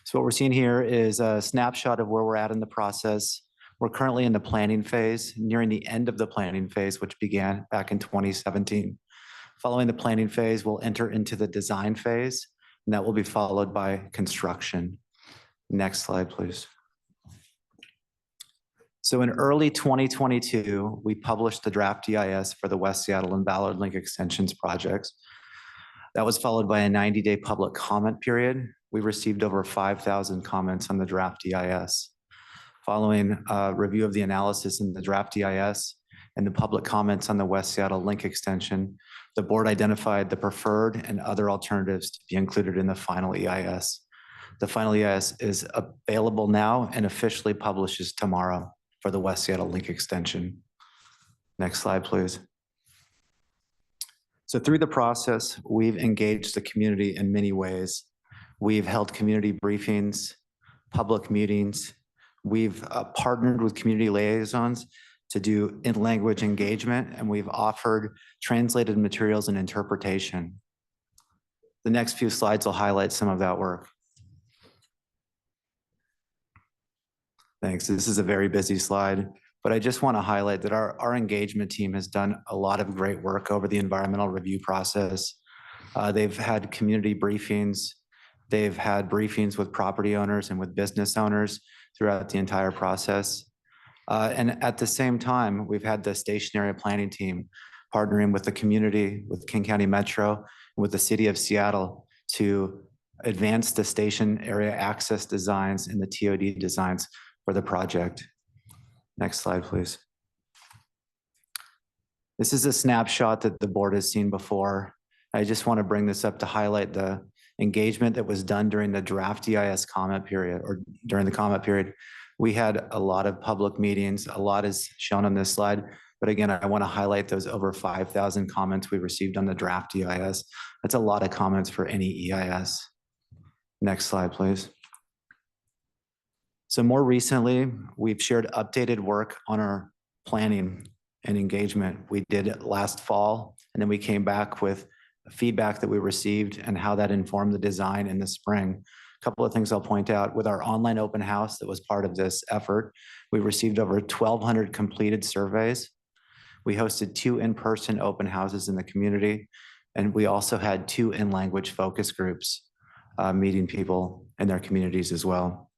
S14: So what we're seeing here is a snapshot of where we're at in the process. We're currently in the planning phase, nearing the end of the planning phase, which began back in 2017. Following the planning phase, we'll enter into the design phase, and that will be followed by construction. Next slide, please. So in early 2022, we published the draft EIS for the West Seattle and Ballard Link Extensions projects. That was followed by a 90-day public comment period. We received over 5,000 comments on the draft EIS. Following review of the analysis in the draft EIS and the public comments on the West Seattle Link Extension, the board identified the preferred and other alternatives to be included in the final EIS. The final EIS is available now and officially publishes tomorrow for the West Seattle Link Extension. Next slide, please. So through the process, we've engaged the community in many ways. We've held community briefings, public meetings. We've partnered with community liaisons to do in-language engagement, and we've offered translated materials and interpretation. The next few slides will highlight some of that work. Thanks. This is a very busy slide, but I just want to highlight that our engagement team has done a lot of great work over the environmental review process. They've had community briefings. They've had briefings with property owners and with business owners throughout the entire process. And at the same time, we've had the station area planning team partnering with the community, with King County Metro, and with the city of Seattle to advance the station area access designs and the TOD designs for the project. Next slide, please. This is a snapshot that the board has seen before. I just want to bring this up to highlight the engagement that was done during the draft EIS comment period or during the comment period. We had a lot of public meetings, a lot is shown on this slide. But again, I want to highlight those over 5,000 comments we received on the draft EIS. That's a lot of comments for any EIS. Next slide, please. So more recently, we've shared updated work on our planning and engagement. We did it last fall, and then we came back with feedback that we received and how that informed the design in the spring. A couple of things I'll point out. With our online open house that was part of this effort, we received over 1,200 completed surveys. We hosted 2 in-person open houses in the community, and we also had 2 in-language focus groups meeting people in their communities as well.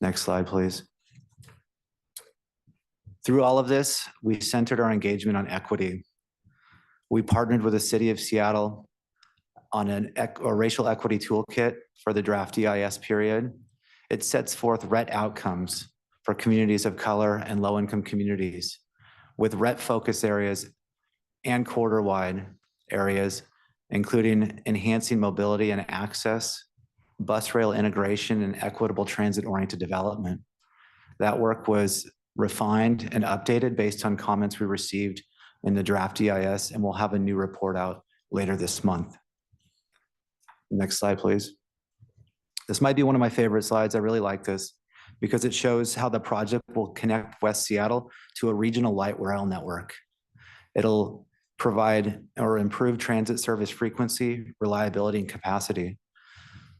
S14: Next slide, please. Through all of this, we centered our engagement on equity. We partnered with the City of Seattle on a racial equity toolkit for the draft EIS period. It sets forth RET outcomes for communities of color and low-income communities with RET focus areas and quarter-wide areas, including enhancing mobility and access, bus rail integration, and equitable transit-oriented development. That work was refined and updated based on comments we received in the draft EIS, and we'll have a new report out later this month. Next slide, please. This might be one of my favorite slides. I really like this because it shows how the project will connect West Seattle to a regional light rail network. It'll provide or improve transit service frequency, reliability, and capacity.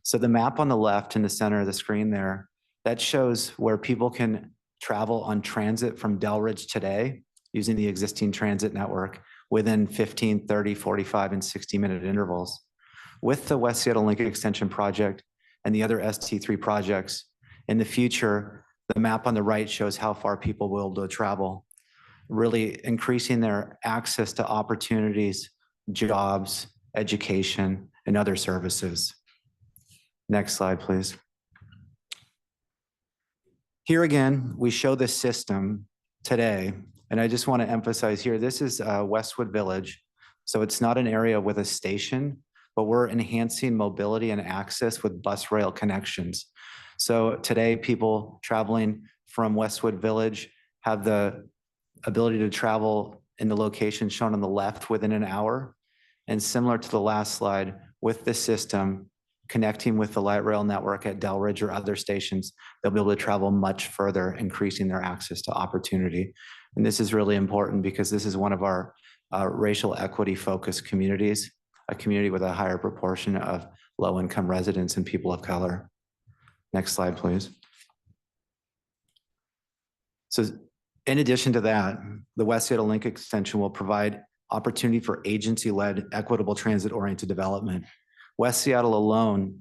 S14: So the map on the left in the center of the screen there, that shows where people can travel on transit from Delridge today using the existing transit network within 15, 30, 45, and 60-minute intervals. With the West Seattle Link Extension project and the other ST3 projects, in the future, the map on the right shows how far people will be able to travel, really increasing their access to opportunities, jobs, education, and other services. Next slide, please. Here again, we show the system today, and I just want to emphasize here, this is Westwood Village, so it's not an area with a station, but we're enhancing mobility and access with bus rail connections. So today, people traveling from Westwood Village have the ability to travel in the location shown on the left within an hour. And similar to the last slide, with this system, connecting with the light rail network at Delridge or other stations, they'll be able to travel much further, increasing their access to opportunity. And this is really important because this is one of our racial equity focused communities, a community with a higher proportion of low-income residents and people of color. Next slide, please. So in addition to that, the West Seattle Link Extension will provide opportunity for agency-led equitable transit-oriented development. West Seattle alone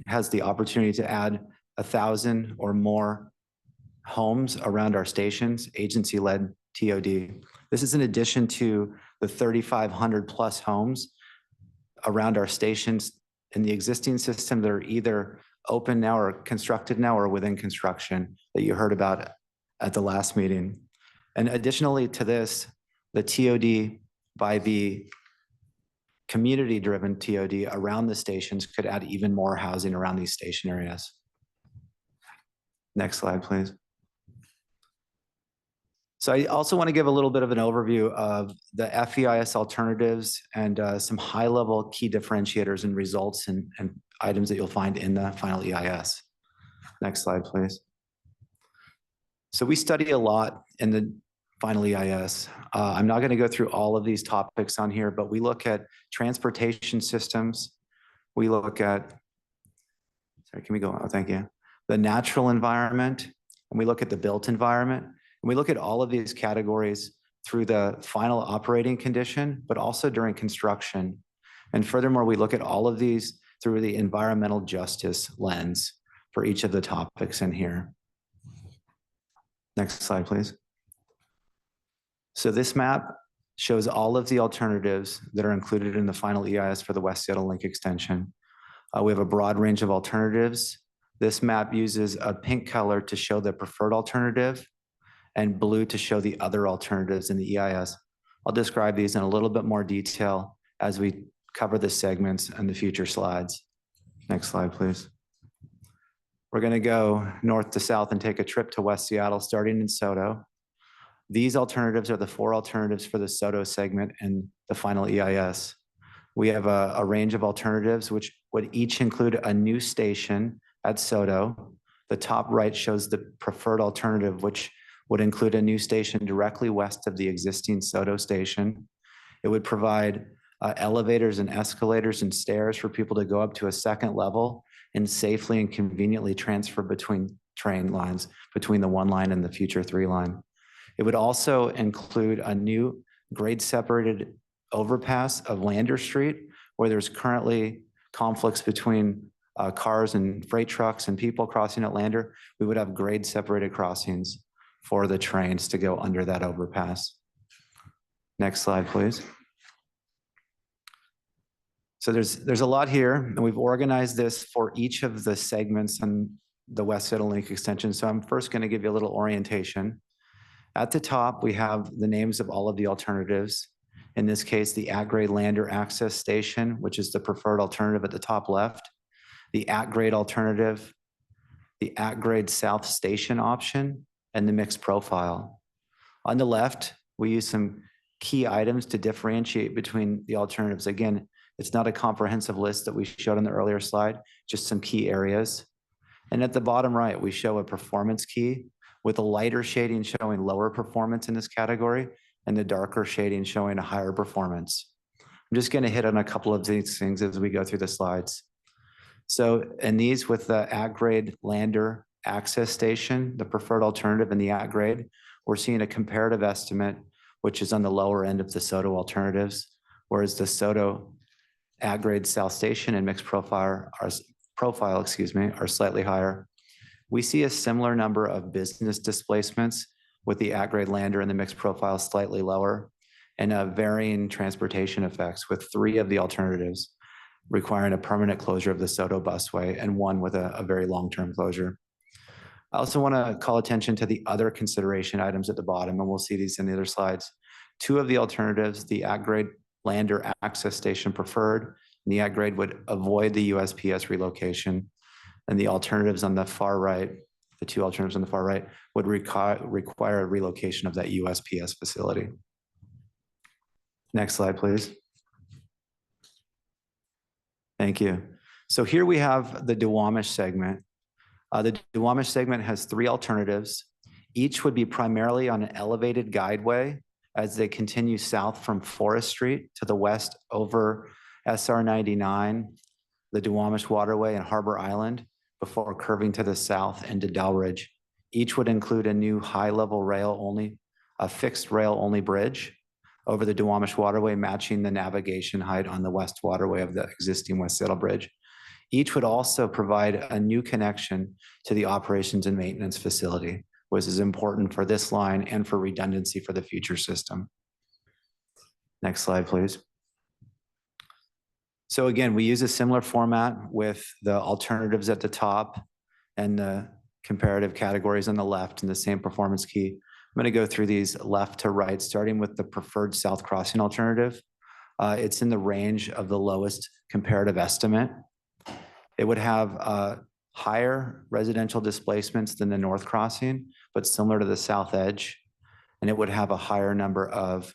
S14: has the opportunity to add 1,000 or more homes around our stations, agency-led TOD. This is in addition to the 3,500 plus homes around our stations in the existing system that are either open now or constructed now or within construction that you heard about at the last meeting. And additionally to this, the TOD by the community-driven TOD around the stations could add even more housing around these station areas. Next slide, please. So I also want to give a little bit of an overview of the FEIS alternatives and some high-level key differentiators and results and items that you'll find in the final EIS. Next slide, please. So we study a lot in the final EIS. I'm not going to go through all of these topics on here, but we look at transportation systems. We look at, sorry, can we go on? Oh, thank you. The natural environment, and we look at the built environment. And we look at all of these categories through the final operating condition, but also during construction. And furthermore, we look at all of these through the environmental justice lens for each of the topics in here. Next slide, please. So this map shows all of the alternatives that are included in the final EIS for the West Seattle Link Extension. We have a broad range of alternatives. This map uses a pink color to show the preferred alternative and blue to show the other alternatives in the EIS. I'll describe these in a little bit more detail as we cover the segments and the future slides. Next slide, please. We're going to go north to south and take a trip to West Seattle, starting in SODO. These alternatives are the 4 alternatives for the SODO segment and the final EIS. We have a range of alternatives which would each include a new station at SODO. The top right shows the preferred alternative, which would include a new station directly west of the existing SODO station. It would provide elevators and escalators and stairs for people to go up to a second level and safely and conveniently transfer between train lines, between the 1 line and the future 3 line. It would also include a new grade separated overpass of Lander Street, where there's currently conflicts between cars and freight trucks and people crossing at Lander. We would have grade separated crossings for the trains to go under that overpass. Next slide, please. So there's a lot here, and we've organized this for each of the segments on the West Seattle Link extension. So I'm first going to give you a little orientation. At the top, we have the names of all of the alternatives. In this case, the at-grade Lander access station, which is the preferred alternative at the top left, the at-grade alternative, the at-grade South Station option, and the mixed profile. On the left, we use some key items to differentiate between the alternatives. Again, it's not a comprehensive list that we showed on the earlier slide, just some key areas. And at the bottom right, we show a performance key with a lighter shading showing lower performance in this category and the darker shading showing a higher performance. I'm just going to hit on a couple of these things as we go through the slides. So in these, with the at-grade Lander access station, the preferred alternative in the at-grade, we're seeing a comparative estimate, which is on the lower end of the SODO alternatives, whereas the SODO at-grade South Station and mixed profile are slightly higher. We see a similar number of business displacements with the at-grade Lander and the mixed profile slightly lower, and varying transportation effects with 3 of the alternatives requiring a permanent closure of the SODO busway and 1 with a very long-term closure. I also want to call attention to the other consideration items at the bottom, and we'll see these in the other slides. 2 of the alternatives, the at-grade Lander access station preferred, and the at-grade would avoid the USPS relocation, and the alternatives on the far right, the 2 alternatives on the far right, would require a relocation of that USPS facility. Next slide, please. Thank you. So here we have the Duwamish segment. The Duwamish segment has 3 alternatives. Each would be primarily on an elevated guideway as they continue south from Forest Street to the west over SR 99, the Duwamish Waterway and Harbor Island, before curving to the south into Delridge. Each would include a new high-level rail only, a fixed rail only bridge over the Duwamish Waterway, matching the navigation height on the west waterway of the existing West Seattle Bridge. Each would also provide a new connection to the operations and maintenance facility, which is important for this line and for redundancy for the future system. Next slide, please. So again, we use a similar format with the alternatives at the top and the comparative categories on the left and the same performance key. I'm going to go through these left to right, starting with the preferred South Crossing alternative. It's in the range of the lowest comparative estimate. It would have higher residential displacements than the North Crossing, but similar to the South Edge. And it would have a higher number of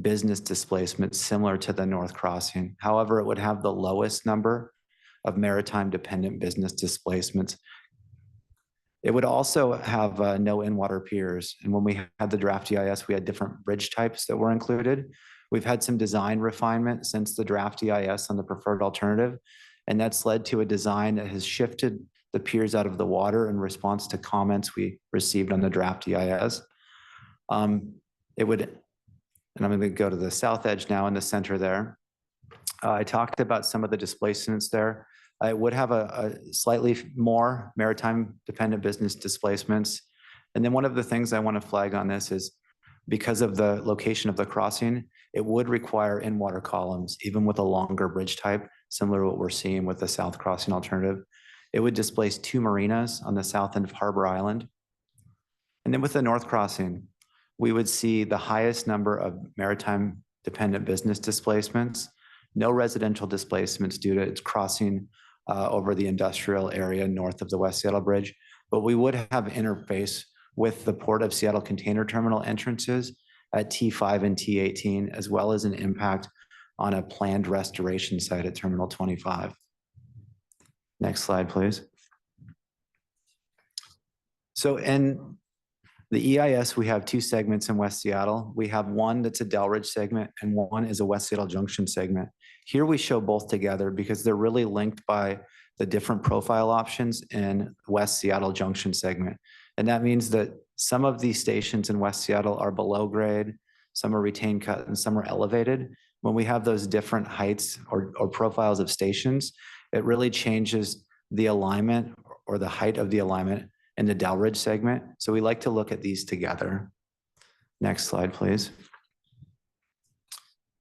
S14: business displacements similar to the North Crossing. However, it would have the lowest number of maritime dependent business displacements. It would also have no in-water piers. And when we had the draft EIS, we had different bridge types that were included. We've had some design refinement since the draft EIS on the preferred alternative, and that's led to a design that has shifted the piers out of the water in response to comments we received on the draft EIS. It would, and I'm going to go to the South Edge now in the center there. I talked about some of the displacements there. It would have a slightly more maritime dependent business displacements. And then one of the things I want to flag on this is because of the location of the crossing, it would require in-water columns, even with a longer bridge type, similar to what we're seeing with the South Crossing alternative. It would displace 2 marinas on the south end of Harbor Island. And then with the North Crossing, we would see the highest number of maritime dependent business displacements no residential displacements due to its crossing over the industrial area north of the West Seattle Bridge. But we would have interface with the Port of Seattle container terminal entrances at T5 and T18, as well as an impact on a planned restoration site at Terminal 25. Next slide, please. So in the EIS, we have two segments in West Seattle. We have one that's a Delridge segment and one is a West Seattle Junction segment. Here we show both together because they're really linked by the different profile options in West Seattle Junction segment. And that means that some of these stations in West Seattle are below grade, some are retained cut, and some are elevated. When we have those different heights or profiles of stations, it really changes the alignment or the height of the alignment in the Delridge segment. So we like to look at these together. Next slide, please.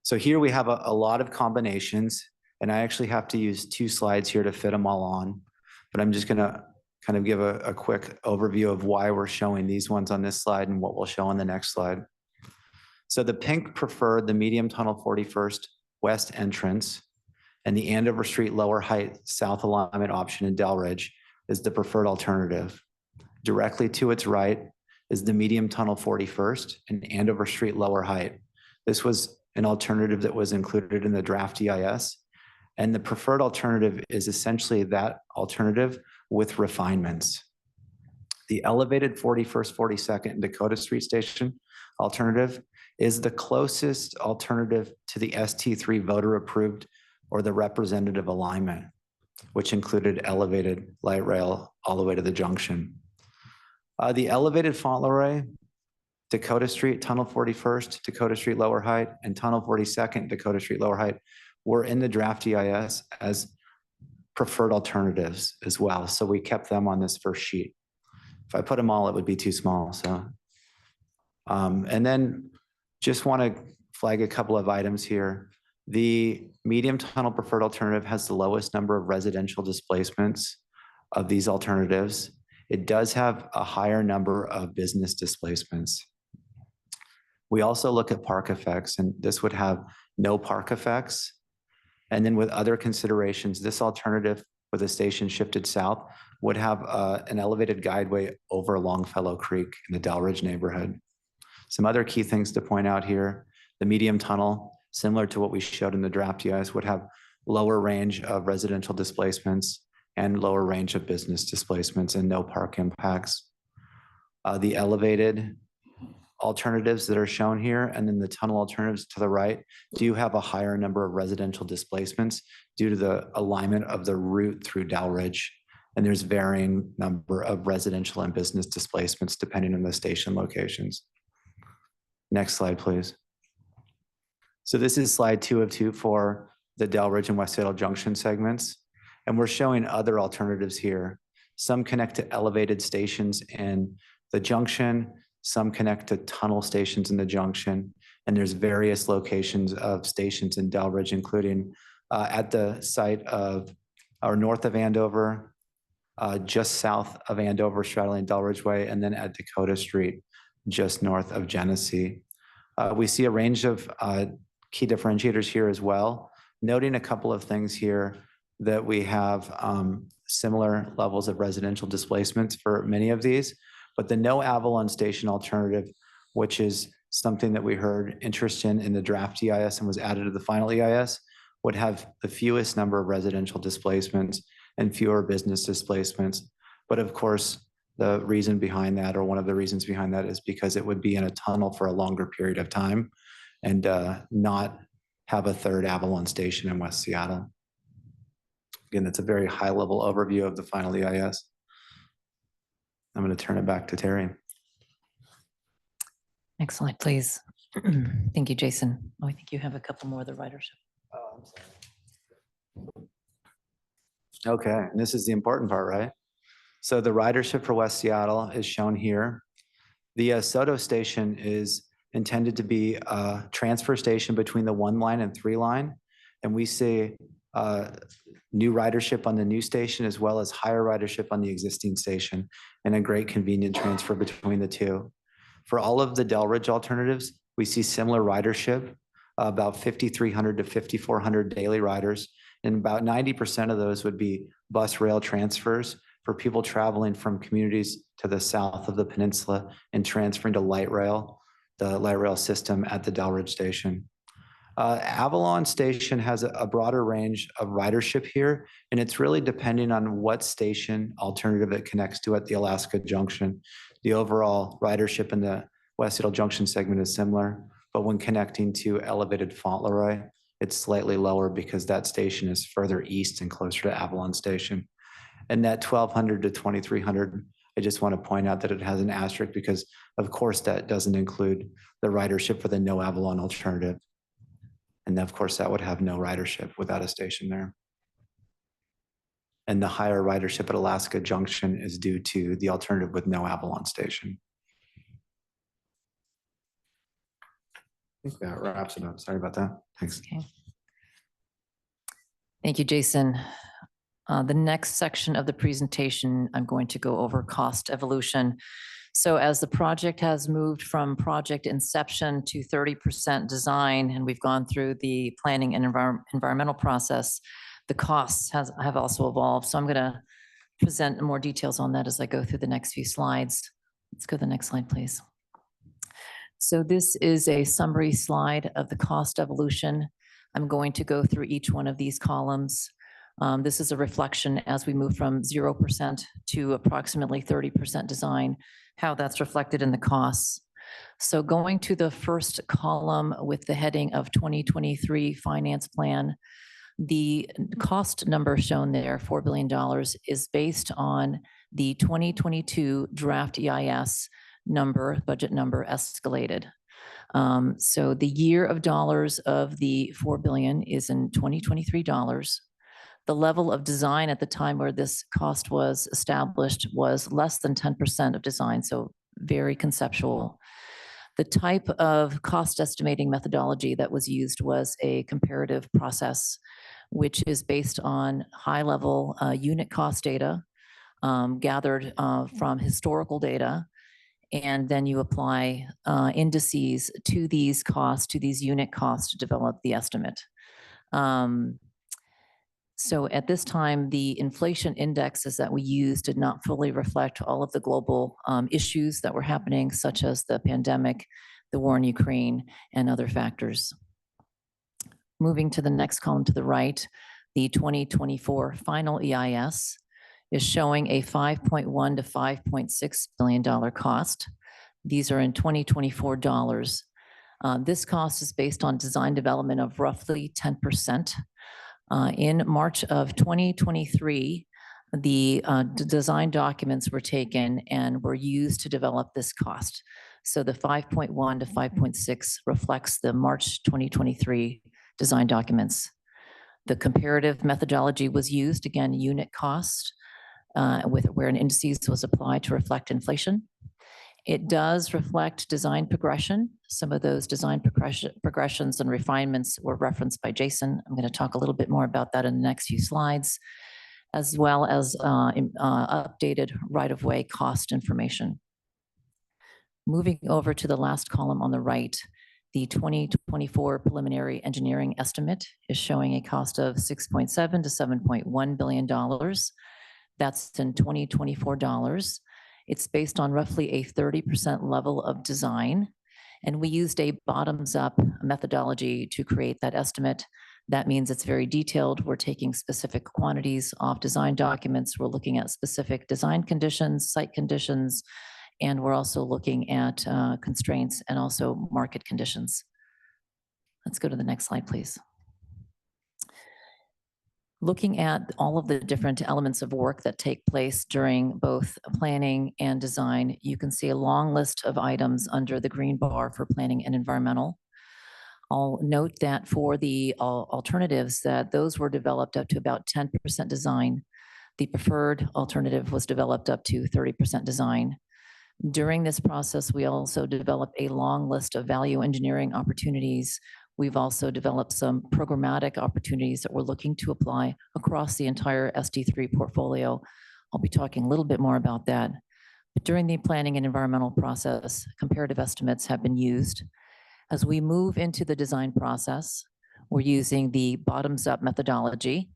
S14: So here we have a lot of combinations, and I actually have to use 2 slides here to fit them all on, but I'm just gonna kind of give a quick overview of why we're showing these ones on this slide and what we'll show on the next slide. So the pink preferred the medium tunnel 41st west entrance, and the Andover Street lower height south alignment option in Delridge is the preferred alternative. Directly to its right is the medium tunnel 41st and Andover Street lower height. This was an alternative that was included in the draft EIS, and the preferred alternative is essentially that alternative with refinements. The elevated 41st, 42nd, and Dakota Street Station alternative is the closest alternative to the ST3 voter approved or the representative alignment, which included elevated light rail all the way to the junction. The elevated Fauntleroy, Dakota Street, Tunnel 41st, Dakota Street lower height, and Tunnel 42nd, Dakota Street lower height were in the draft EIS as preferred alternatives as well. So we kept them on this first sheet. If I put them all, it would be too small. So, and then just want to flag a couple of items here. The medium tunnel preferred alternative has the lowest number of residential displacements of these alternatives. It does have a higher number of business displacements. We also look at park effects, and this would have no park effects. And then with other considerations, this alternative with the station shifted south would have an elevated guideway over Longfellow Creek in the Delridge neighborhood. Some other key things to point out here, the medium tunnel, similar to what we showed in the draft EIS, would have lower range of residential displacements and lower range of business displacements and no park impacts. The elevated alternatives that are shown here and then the tunnel alternatives to the right do have a higher number of residential displacements due to the alignment of the route through Delridge. And there's varying number of residential and business displacements depending on the station locations. Next slide, please. So this is slide 2 of 2 for the Delridge and West Seattle Junction segments. And we're showing other alternatives here. Some connect to elevated stations in the junction, some connect to tunnel stations in the junction, and there's various locations of stations in Delridge, including at the site of or north of Andover, just south of Andover, straddling Delridge Way, and then at Dakota Street, just north of Genesee. We see a range of key differentiators here as well, noting a couple of things here that we have similar levels of residential displacements for many of these, but the no Avalon station alternative, which is something that we heard interest in the draft EIS and was added to the final EIS, would have the fewest number of residential displacements and fewer business displacements. But of course, the reason behind that, or one of the reasons behind that, is because it would be in a tunnel for a longer period of time and not have a third Avalon station in West Seattle. Again, that's a very high level overview of the final EIS. I'm going to turn it back to Terry.
S13: Next slide, please. Thank you, Jason. Oh, I think you have a couple more of the ridership.
S14: Oh, I'm sorry. Okay, and this is the important part, right? So the ridership for West Seattle is shown here. The Soto station is intended to be a transfer station between the 1 line and 3 line. And we see new ridership on the new station as well as higher ridership on the existing station and a great convenient transfer between the two. For all of the Delridge alternatives, we see similar ridership about 5,300 to 5,400 daily riders. And about 90% of those would be bus rail transfers for people traveling from communities to the south of the peninsula and transferring to light rail, the light rail system at the Delridge station. Avalon Station has a broader range of ridership here, and it's really depending on what station alternative it connects to at the Alaska Junction. The overall ridership in the West Seattle Junction segment is similar, but when connecting to elevated Fauntleroy, it's slightly lower because that station is further east and closer to Avalon Station. And that 1,200 to 2,300, I just want to point out that it has an asterisk because, of course, that doesn't include the ridership for the no Avalon alternative. And of course, that would have no ridership without a station there. And the higher ridership at Alaska Junction is due to the alternative with no Avalon station. I think that wraps it up. Sorry about that. Thanks.
S13: Okay. Thank you, Jason. The next section of the presentation, I'm going to go over cost evolution. So as the project has moved from project inception to 30% design, and we've gone through the planning and environmental process, the costs have also evolved. So I'm going to present more details on that as I go through the next few slides. Let's go to the next slide, please. So this is a summary slide of the cost evolution. I'm going to go through each one of these columns. This is a reflection as we move from 0% to approximately 30% design, how that's reflected in the costs. So going to the first column with the heading of 2023 finance plan, the cost number shown there, $4 billion, is based on the 2022 draft EIS number, budget number escalated. So the year of dollars of the $4 billion is in 2023 dollars. The level of design at the time where this cost was established was less than 10% of design, so very conceptual. The type of cost estimating methodology that was used was a comparative process, which is based on high-level unit cost data gathered from historical data, and then you apply indices to these costs, to these unit costs to develop the estimate. So at this time, the inflation indexes that we used did not fully reflect all of the global issues that were happening, such as the pandemic, the war in Ukraine, and other factors. Moving to the next column to the right, the 2024 final EIS is showing a $5.1 to $5.6 billion cost. These are in 2024 dollars. This cost is based on design development of roughly 10%. In March of 2023, the design documents were taken and were used to develop this cost. So the 5.1 to 5.6 reflects the March 2023 design documents. The comparative methodology was used, again, unit cost, where an indices was applied to reflect inflation. It does reflect design progression. Some of those design progressions and refinements were referenced by Jason. I'm going to talk a little bit more about that in the next few slides, as well as updated right-of-way cost information. Moving over to the last column on the right, the 2024 preliminary engineering estimate is showing a cost of $6.7 to $7.1 billion. That's in 2024 dollars. It's based on roughly a 30% level of design. And we used a bottoms-up methodology to create that estimate. That means it's very detailed. We're taking specific quantities off design documents. We're looking at specific design conditions, site conditions, and we're also looking at constraints and also market conditions. Let's go to the next slide, please. Looking at all of the different elements of work that take place during both planning and design, you can see a long list of items under the green bar for planning and environmental. I'll note that for the alternatives, that those were developed up to about 10% design. The preferred alternative was developed up to 30% design. During this process, we also developed a long list of value engineering opportunities. We've also developed some programmatic opportunities that we're looking to apply across the entire SD3 portfolio. I'll be talking a little bit more about that. But during the planning and environmental process, comparative estimates have been used. As we move into the design process, we're using the bottoms-up methodology,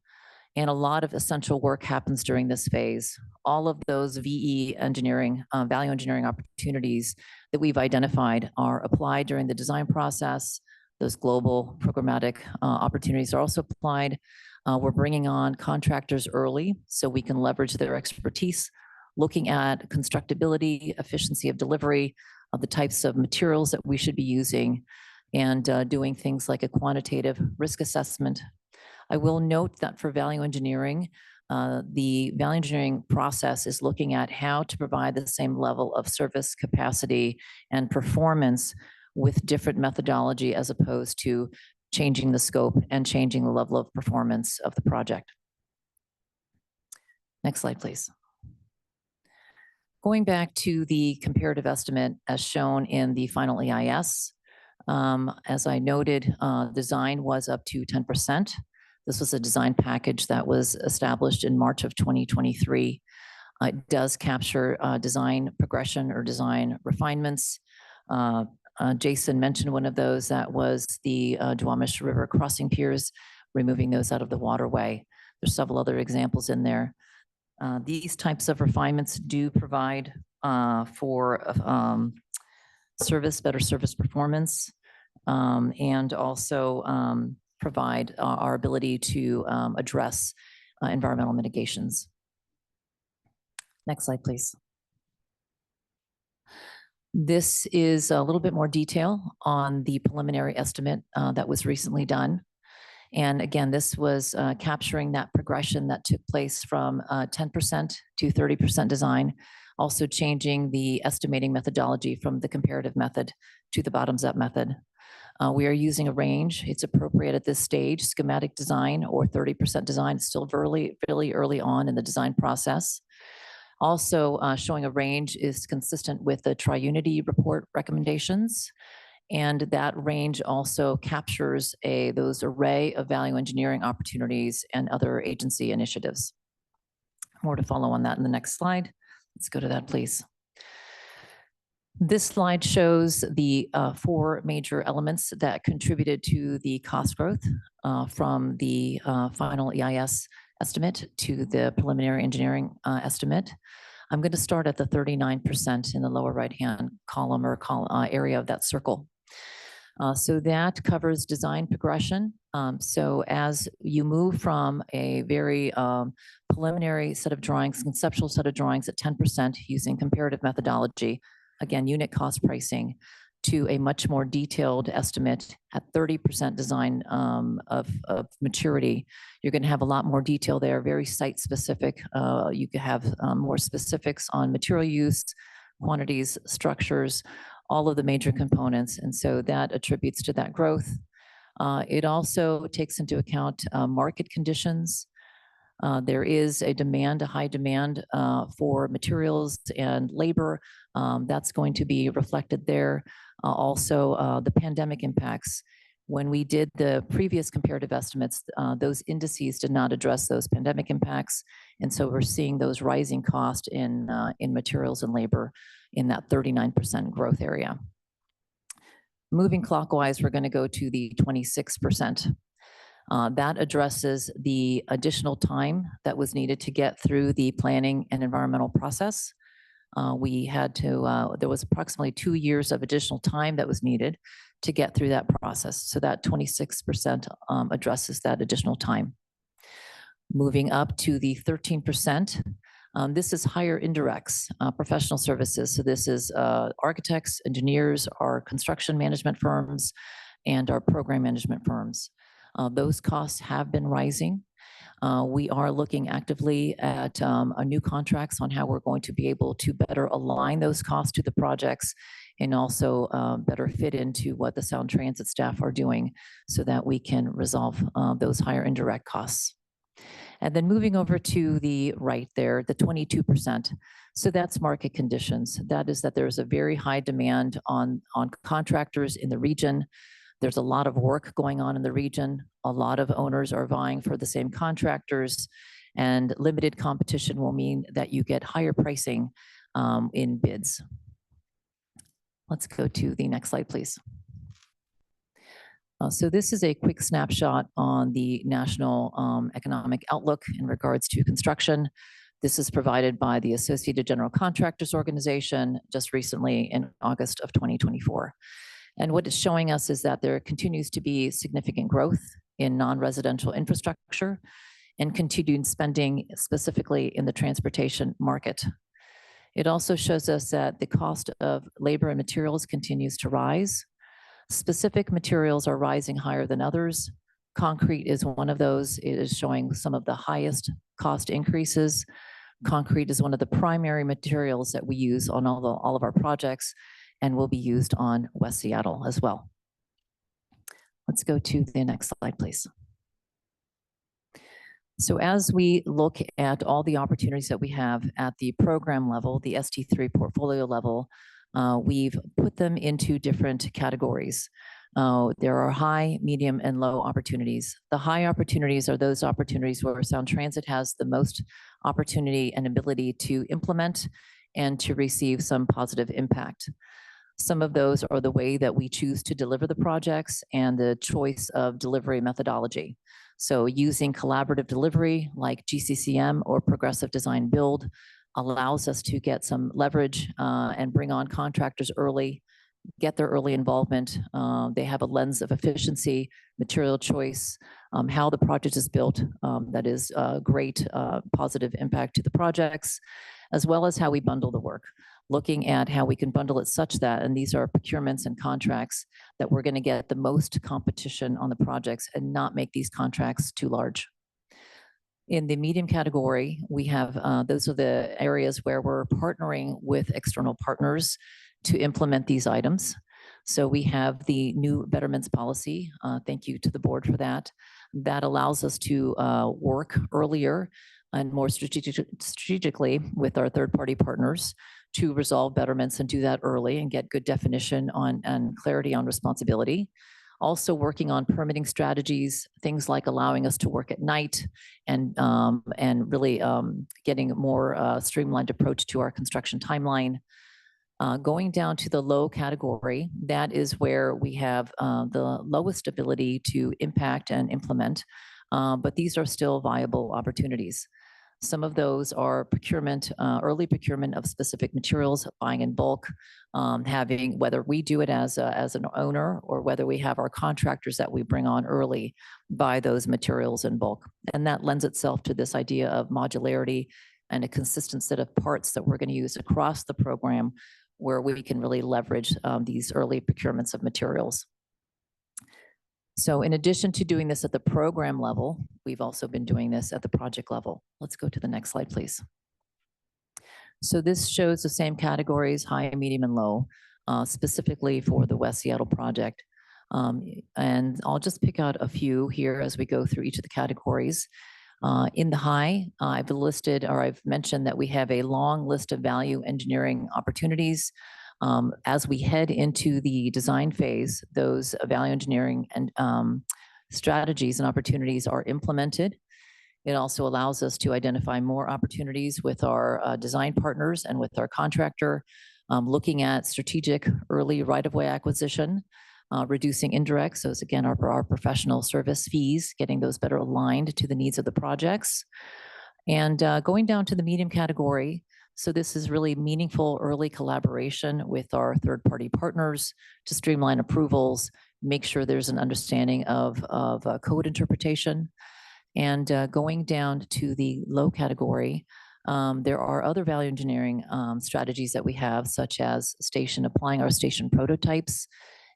S13: and a lot of essential work happens during this phase. All of those VE engineering, value engineering opportunities that we've identified are applied during the design process. Those global programmatic opportunities are also applied. We're bringing on contractors early so we can leverage their expertise, looking at constructability, efficiency of delivery, of the types of materials that we should be using, and doing things like a quantitative risk assessment. I will note that for value engineering, the value engineering process is looking at how to provide the same level of service capacity and performance with different methodology as opposed to changing the scope and changing the level of performance of the project. Next slide, please. Going back to the comparative estimate as shown in the final EIS, as I noted, design was up to 10%. This was a design package that was established in March of 2023. It does capture design progression or design refinements. Jason mentioned one of those, that was the Duwamish River crossing piers, removing those out of the waterway. There's several other examples in there. These types of refinements do provide for better service performance, and also provide our ability to address environmental mitigations. Next slide, please. This is a little bit more detail on the preliminary estimate that was recently done. And again, this was capturing that progression that took place from 10% to 30% design, also changing the estimating methodology from the comparative method to the bottoms-up method. We are using a range. It's appropriate at this stage. Schematic design or 30% design is still really early on in the design process. Also showing a range is consistent with the Tri-Unity report recommendations. And that range also captures those array of value engineering opportunities and other agency initiatives. More to follow on that in the next slide. Let's go to that, please. This slide shows the 4 major elements that contributed to the cost growth from the final EIS estimate to the preliminary engineering estimate. I'm going to start at the 39% in the lower right-hand column or area of that circle. So that covers design progression. So as you move from a very preliminary set of drawings, conceptual set of drawings at 10% using comparative methodology, again, unit cost pricing, to a much more detailed estimate at 30% design of maturity, you're going to have a lot more detail there, very site specific. You could have more specifics on material use, quantities, structures, all of the major components. And so that attributes to that growth. It also takes into account market conditions. There is a high demand for materials and labor. That's going to be reflected there. Also, the pandemic impacts. When we did the previous comparative estimates, those indices did not address those pandemic impacts. And so we're seeing those rising costs in materials and labor in that 39% growth area. Moving clockwise, we're going to go to the 26%. That addresses the additional time that was needed to get through the planning and environmental process. There was approximately 2 years of additional time that was needed to get through that process. So that 26% addresses that additional time. Moving up to the 13%, this is higher indirects, professional services. So this is architects, engineers, our construction management firms, and our program management firms. Those costs have been rising. We are looking actively at new contracts on how we're going to be able to better align those costs to the projects and also better fit into what the Sound Transit staff are doing so that we can resolve those higher indirect costs. And then moving over to the right there, the 22%. So that's market conditions. That is that there's a very high demand on contractors in the region. There's a lot of work going on in the region. A lot of owners are vying for the same contractors, and limited competition will mean that you get higher pricing in bids. Let's go to the next slide, please. So this is a quick snapshot on the national economic outlook in regards to construction. This is provided by the Associated General Contractors Organization just recently in August of 2024. And what it's showing us is that there continues to be significant growth in non-residential infrastructure and continued spending specifically in the transportation market. It also shows us that the cost of labor and materials continues to rise. Specific materials are rising higher than others. Concrete is one of those. It is showing some of the highest cost increases. Concrete is one of the primary materials that we use on all of our projects and will be used on West Seattle as well. Let's go to the next slide, please. So as we look at all the opportunities that we have at the program level, the ST3 portfolio level, we've put them into different categories. There are high, medium, and low opportunities. The high opportunities are those opportunities where Sound Transit has the most opportunity and ability to implement and to receive some positive impact. Some of those are the way that we choose to deliver the projects and the choice of delivery methodology. So using collaborative delivery like GCCM or progressive design build allows us to get some leverage and bring on contractors early, get their early involvement. They have a lens of efficiency, material choice, how the project is built, that is a great positive impact to the projects, as well as how we bundle the work. Looking at how we can bundle it such that, and these are procurements and contracts, that we're going to get the most competition on the projects and not make these contracts too large. In the medium category, we have, those are the areas where we're partnering with external partners to implement these items. So we have the new betterments policy. Thank you to the board for that. That allows us to work earlier and more strategically with our third-party partners to resolve betterments and do that early and get good definition on and clarity on responsibility. Also working on permitting strategies, things like allowing us to work at night and really getting a more streamlined approach to our construction timeline. Going down to the low category, that is where we have the lowest ability to impact and implement, but these are still viable opportunities. Some of those are procurement, early procurement of specific materials, buying in bulk, having, whether we do it as an owner or whether we have our contractors that we bring on early buy those materials in bulk. And that lends itself to this idea of modularity and a consistent set of parts that we're going to use across the program where we can really leverage these early procurements of materials. So in addition to doing this at the program level, we've also been doing this at the project level. Let's go to the next slide, please. So this shows the same categories, high, medium, and low, specifically for the West Seattle project. And I'll just pick out a few here as we go through each of the categories. In the high, I've mentioned that we have a long list of value engineering opportunities. As we head into the design phase, those value engineering and strategies and opportunities are implemented. It also allows us to identify more opportunities with our design partners and with our contractor, looking at strategic early right-of-way acquisition, reducing indirects. So it's again, our professional service fees, getting those better aligned to the needs of the projects. And going down to the medium category, so this is really meaningful early collaboration with our third-party partners to streamline approvals, make sure there's an understanding of code interpretation. And going down to the low category, there are other value engineering strategies that we have, such as applying our station prototypes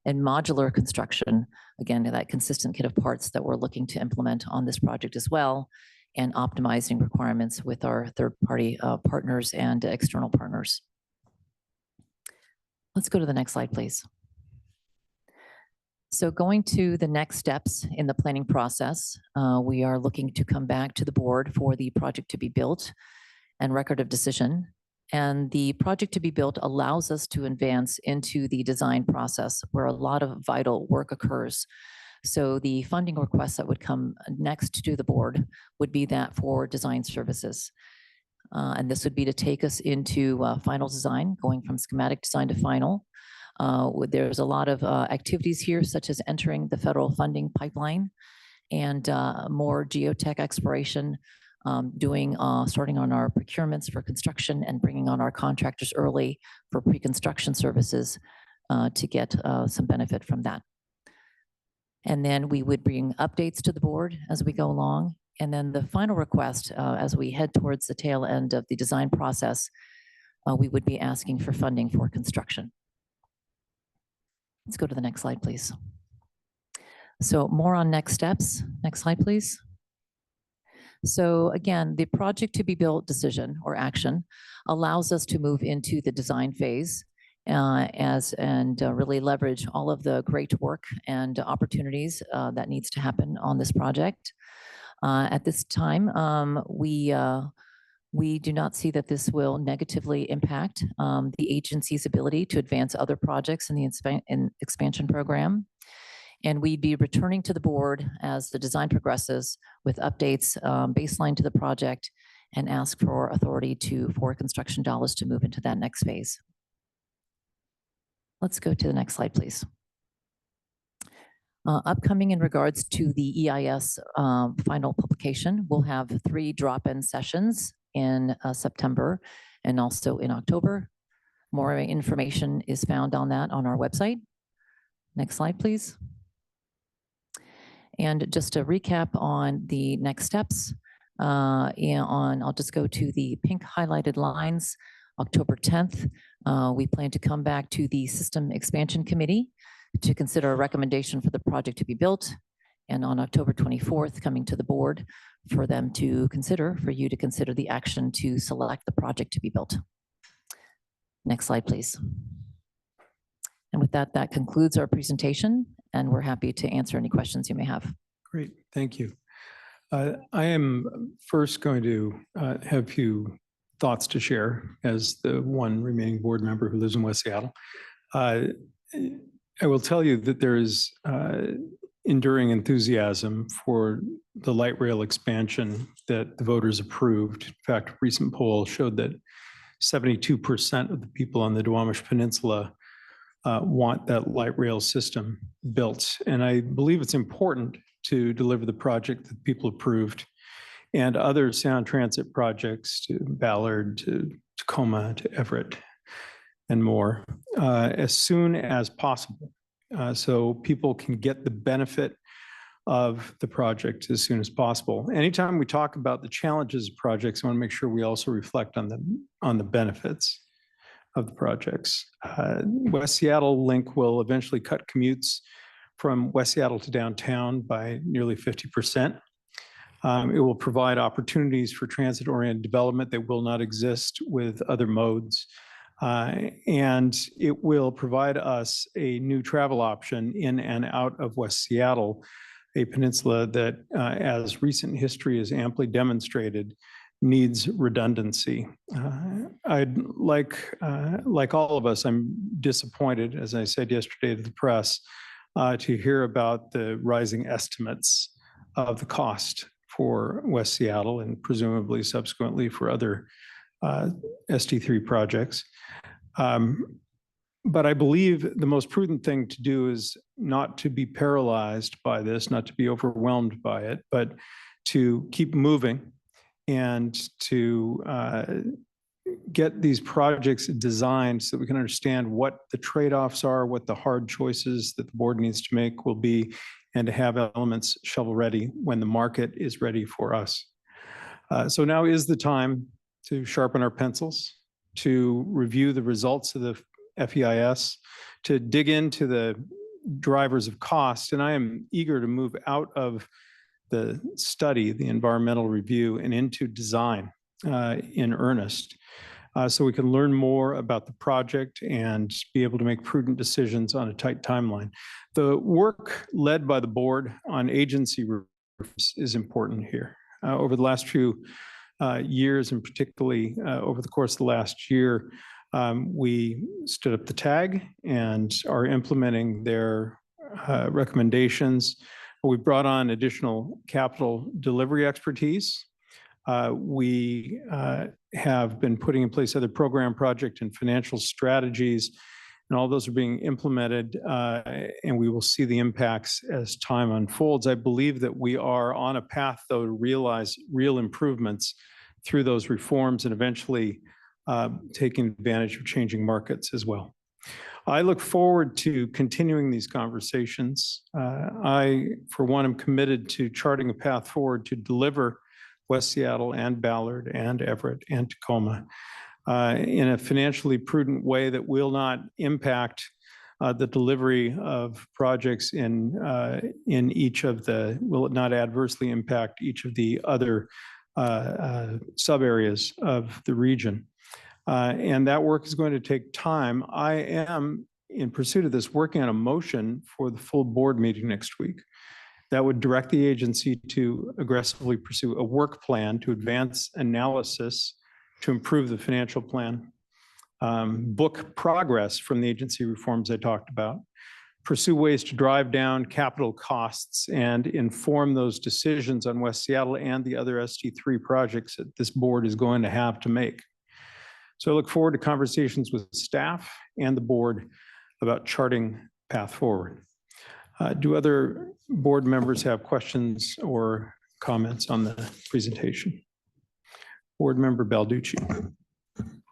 S13: and modular construction, again, that consistent kit of parts that we're looking to implement on this project as well, and optimizing requirements with our third-party partners and external partners. Let's go to the next slide, please. So going to the next steps in the planning process, we are looking to come back to the board for the project to be built and record of decision. And the project to be built allows us to advance into the design process where a lot of vital work occurs. So the funding request that would come next to the board would be that for design services. And this would be to take us into final design, going from schematic design to final. There's a lot of activities here, such as entering the federal funding pipeline and more geotech exploration, starting on our procurements for construction and bringing on our contractors early for pre-construction services to get some benefit from that. And then we would bring updates to the board as we go along. And then the final request, as we head towards the tail end of the design process, we would be asking for funding for construction. Let's go to the next slide, please. So more on next steps. Next slide, please. So again, the project to be built decision or action allows us to move into the design phase and really leverage all of the great work and opportunities that needs to happen on this project. At this time, we do not see that this will negatively impact the agency's ability to advance other projects in the expansion program. And we'd be returning to the board as the design progresses with updates baseline to the project and ask for authority for construction dollars to move into that next phase. Let's go to the next slide, please. Upcoming in regards to the EIS final publication, we'll have 3 drop-in sessions in September and also in October. More information is found on that on our website. Next slide, please. And just to recap on the next steps, I'll just go to the pink highlighted lines. October 10th, we plan to come back to the System Expansion Committee to consider a recommendation for the project to be built. And on October 24th, coming to the board for you to consider the action to select the project to be built. Next slide, please. And with that, that concludes our presentation, and we're happy to answer any questions you may have.
S2: Great, thank you. I am first going to have a few thoughts to share as the one remaining board member who lives in West Seattle. I will tell you that there is enduring enthusiasm for the light rail expansion that the voters approved. In fact, a recent poll showed that 72% of the people on the Duwamish Peninsula want that light rail system built. And I believe it's important to deliver the project that people approved and other sound transit projects to Ballard, to Tacoma, to Everett, and more as soon as possible. So people can get the benefit of the project as soon as possible. Anytime we talk about the challenges of projects, I want to make sure we also reflect on the benefits of the projects. West Seattle Link will eventually cut commutes from West Seattle to downtown by nearly 50%. It will provide opportunities for transit-oriented development that will not exist with other modes. And it will provide us a new travel option in and out of West Seattle, a peninsula that, as recent history has amply demonstrated, needs redundancy. I'd like all of us, I'm disappointed, as I said yesterday to the press, to hear about the rising estimates of the cost for West Seattle and presumably subsequently for other ST3 projects. But I believe the most prudent thing to do is not to be paralyzed by this, not to be overwhelmed by it, but to keep moving and to get these projects designed so that we can understand what the trade-offs are, what the hard choices that the board needs to make will be, and to have elements shovel-ready when the market is ready for us. So now is the time to sharpen our pencils, to review the results of the FEIS, to dig into the drivers of cost. And I am eager to move out of the study, the environmental review, and into design in earnest, so we can learn more about the project and be able to make prudent decisions on a tight timeline. The work led by the board on agency reforms is important here. Over the last few years, and particularly over the course of the last year, we stood up the TAG and are implementing their recommendations. We brought on additional capital delivery expertise. We have been putting in place other program, project, and financial strategies. and all those are being implemented, and we will see the impacts as time unfolds. I believe that we are on a path, though, to realize real improvements through those reforms and eventually taking advantage of changing markets as well. I look forward to continuing these conversations. I, for one, am committed to charting a path forward to deliver West Seattle and Ballard and Everett and Tacoma in a financially prudent way that will not impact the delivery of projects in each of the, will not adversely impact each of the other sub areas of the region. And that work is going to take time. I am, in pursuit of this, working on a motion for the full board meeting next week that would direct the agency to aggressively pursue a work plan to advance analysis to improve the financial plan, book progress from the agency reforms I talked about, pursue ways to drive down capital costs and inform those decisions on West Seattle and the other ST3 projects that this board is going to have to make. So I look forward to conversations with staff and the board about charting path forward. Do other board members have questions or comments on the presentation? Board Member Balducci.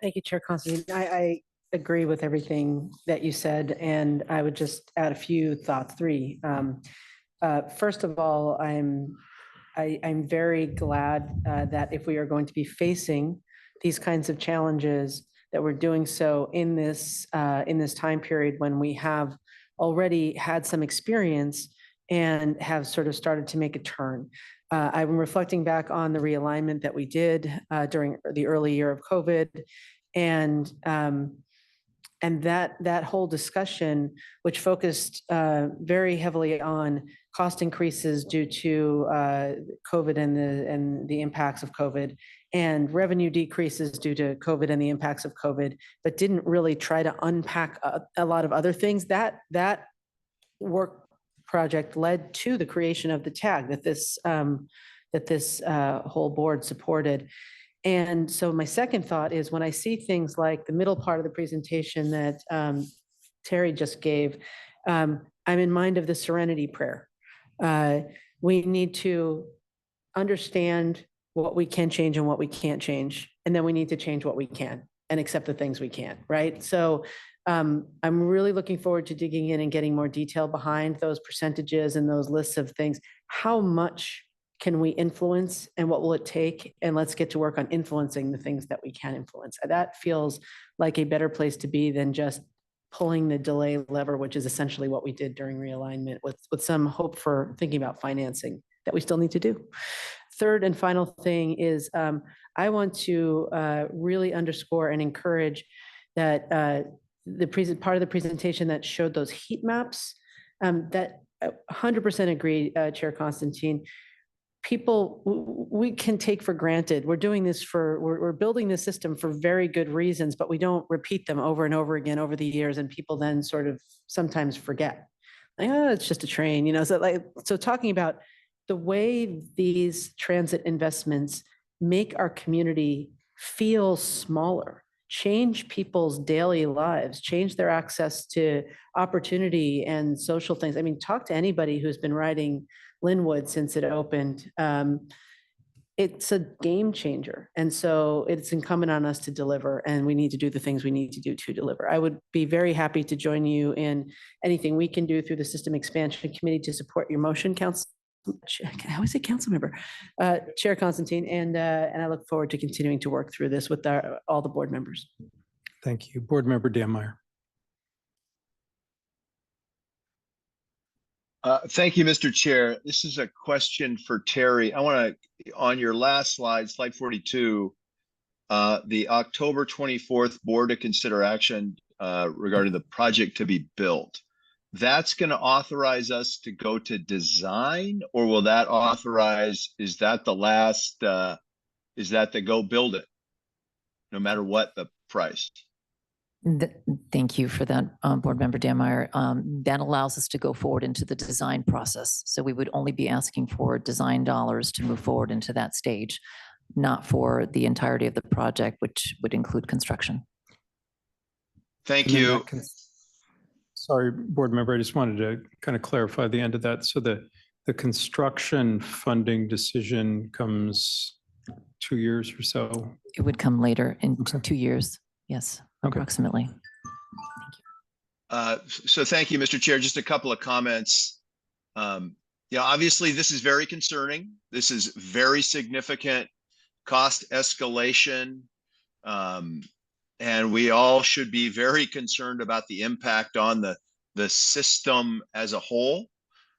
S15: Thank you, Chair Constantine. I agree with everything that you said, and I would just add a few thoughts, three. First of all, I'm very glad that if we are going to be facing these kinds of challenges, that we're doing so in this time period when we have already had some experience and have sort of started to make a turn. I'm reflecting back on the realignment that we did during the early year of COVID, and that whole discussion, which focused very heavily on cost increases due to COVID and the impacts of COVID, and revenue decreases due to COVID and the impacts of COVID, but didn't really try to unpack a lot of other things. That work project led to the creation of the tag that this whole board supported. And so my second thought is when I see things like the middle part of the presentation that Terry just gave, I'm in mind of the serenity prayer. We need to understand what we can change and what we can't change. And then we need to change what we can and accept the things we can't, right? So I'm really looking forward to digging in and getting more detail behind those percentages and those lists of things. How much can we influence and what will it take? And let's get to work on influencing the things that we can influence. That feels like a better place to be than just pulling the delay lever, which is essentially what we did during realignment with some hope for thinking about financing that we still need to do. Third and final thing is I want to really underscore and encourage that part of the presentation that showed those heat maps, that 100% agree, Chair Constantine. People, we can take for granted. We're doing this we're building this system for very good reasons, but we don't repeat them over and over again over the years, and people then sort of sometimes forget. Like, oh, it's just a train, you know? So talking about the way these transit investments make our community feel smaller, change people's daily lives, change their access to opportunity and social things. I mean, talk to anybody who's been riding Linwood since it opened. It's a game changer. And so it's incumbent on us to deliver, and we need to do the things we need to do to deliver. I would be very happy to join you in anything we can do through the System Expansion Committee to support your motion, I always say council member, Chair Constantine, and I look forward to continuing to work through this with all the board members.
S2: Thank you. Board Member Dammeier.
S11: Thank you, Mr. Chair. This is a question for Terry. I want to, on your last slide, slide 42, the October 24th board to consider action regarding the project to be built. That's going to authorize us to go to design, or will that authorize, is that the last, is that the go build it, no matter what the price?
S13: Thank you for that, Board Member Dammeier. That allows us to go forward into the design process. So we would only be asking for design dollars to move forward into that stage, not for the entirety of the project, which would include construction.
S11: Thank you.
S2: Sorry, board member, I just wanted to kind of clarify the end of that. So the construction funding decision comes 2 years or so?
S13: It would come later in
S2: Okay.
S13: 2 years. Yes,
S2: Okay.
S13: approximately.
S11: So thank you, Mr. Chair. Just a couple of comments. Obviously, this is very concerning. This is very significant cost escalation. And we all should be very concerned about the impact on the system as a whole.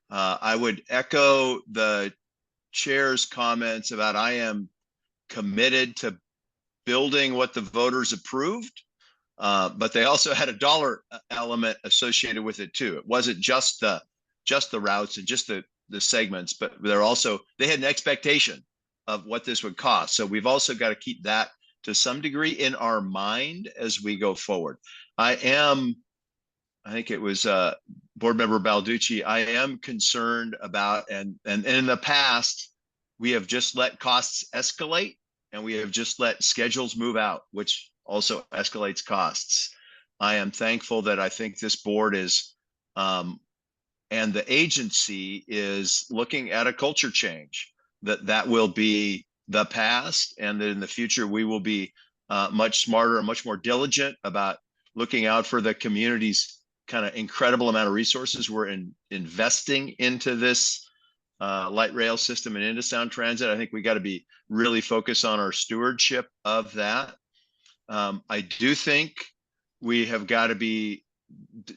S11: I would echo the chair's comments about I am committed to building what the voters approved. But they also had a dollar element associated with it too. It wasn't just the routes and just the segments, but they had an expectation of what this would cost. So we've also got to keep that to some degree in our mind as we go forward. I think it was Board Member Balducci, I am concerned about, and in the past, we have just let costs escalate and we have just let schedules move out, which also escalates costs. I am thankful that I think this board is, and the agency is looking at a culture change, that will be the past, and that in the future we will be much smarter and much more diligent about looking out for the community's kind of incredible amount of resources we're investing into this light rail system and into Sound Transit. I think we got to be really focused on our stewardship of that. I do think we have got to be,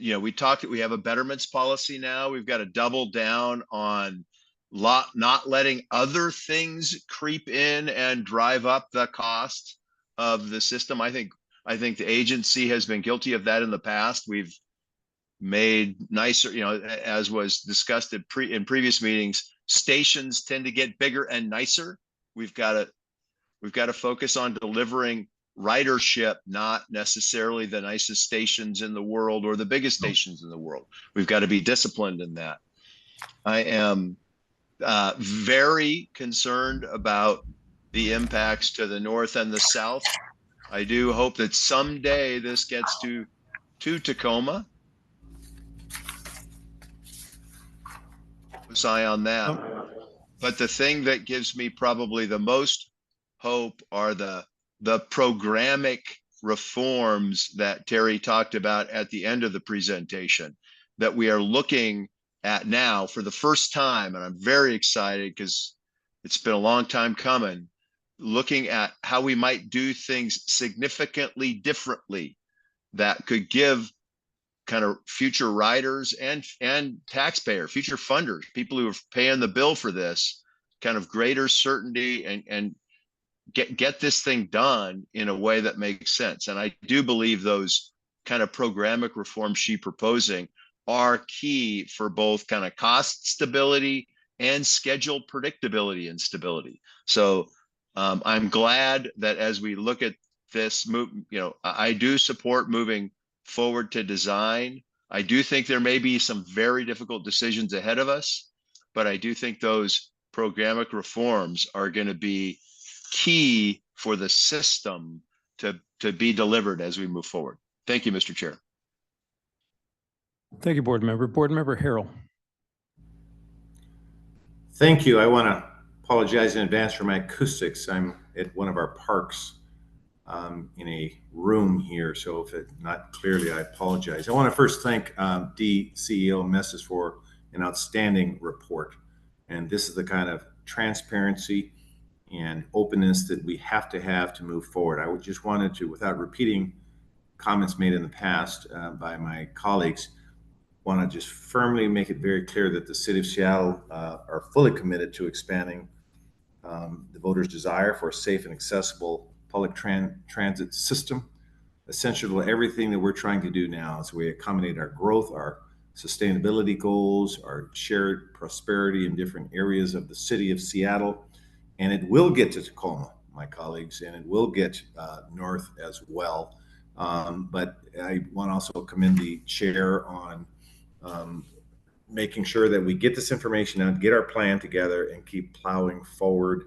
S11: we have a betterments policy now. We've got to double down on not letting other things creep in and drive up the cost of the system. I think the agency has been guilty of that in the past. We've made nicer, as was discussed in previous meetings, stations tend to get bigger and nicer. We've got to focus on delivering ridership, not necessarily the nicest stations in the world or the biggest stations in the world. We've got to be disciplined in that. I am very concerned about the impacts to the north and the south. I do hope that someday this gets to Tacoma. Eye on that. But the thing that gives me probably the most hope are the programmatic reforms that Terry talked about at the end of the presentation that we are looking at now for the first time. And I'm very excited because it's been a long time coming, looking at how we might do things significantly differently that could give kind of future riders and taxpayer, future funders, people who are paying the bill for this, kind of greater certainty and get this thing done in a way that makes sense. And I do believe those kind of programmatic reforms she's proposing are key for both kind of cost stability and schedule predictability and stability. So I'm glad that as we look at this move, I do support moving forward to design. I do think there may be some very difficult decisions ahead of us, but I do think those programmatic reforms are going to be key for the system to be delivered as we move forward. Thank you, Mr. Chair.
S2: Thank you, board member. Board member Harrell.
S16: Thank you. I want to apologize in advance for my acoustics. I'm at one of our parks in a room here, so if it's not clearly, I apologize. I want to first thank CEO Messes for an outstanding report. And this is the kind of transparency and openness that we have to move forward. I just wanted to, without repeating comments made in the past by my colleagues, want to just firmly make it very clear that the City of Seattle are fully committed to expanding the voters' desire for a safe and accessible public transit system, essential to everything that we're trying to do now as we accommodate our growth, our sustainability goals, our shared prosperity in different areas of the City of Seattle. And it will get to Tacoma, my colleagues, and it will get north as well. But I want to also commend the chair on making sure that we get this information out, get our plan together, and keep plowing forward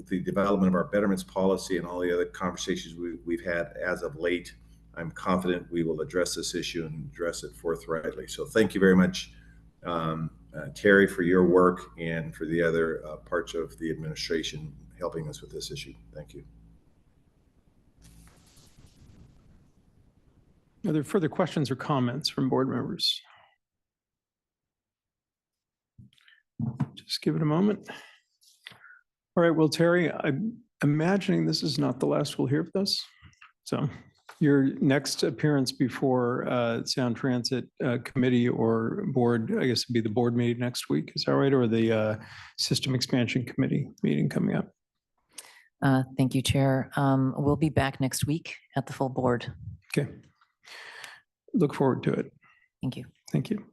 S16: the development of our betterments policy and all the other conversations we've had as of late I'm confident we will address this issue and address it forthrightly. So thank you very much, Terry, for your work and for the other parts of the administration helping us with this issue. Thank you.
S2: Are there further questions or comments from board members? Just give it a moment. All right, well, Terry, I'm imagining this is not the last we'll hear of this. So your next appearance before Sound Transit Committee or board, I guess would be the board meeting next week, is that right? Or the System Expansion Committee meeting coming up?
S13: Thank you, Chair. We'll be back next week at the full board.
S2: Okay. Look forward to it.
S13: Thank you.
S2: Thank you.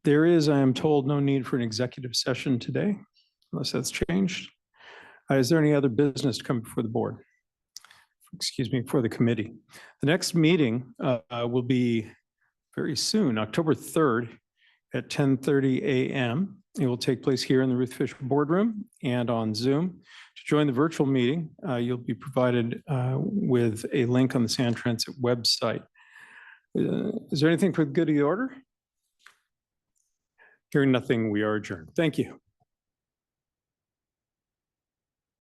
S2: There is, I am told, no need for an executive session today, unless that's changed. Is there any other business to come before the board? Excuse me, for the committee. The next meeting will be very soon, October 3rd at 10:30 a.m. It will take place here in the Ruth Fisher Boardroom and on Zoom. To join the virtual meeting, you'll be provided with a link on the Sound Transit website. Is there anything for the good of the order? Hearing nothing, we are adjourned. Thank you.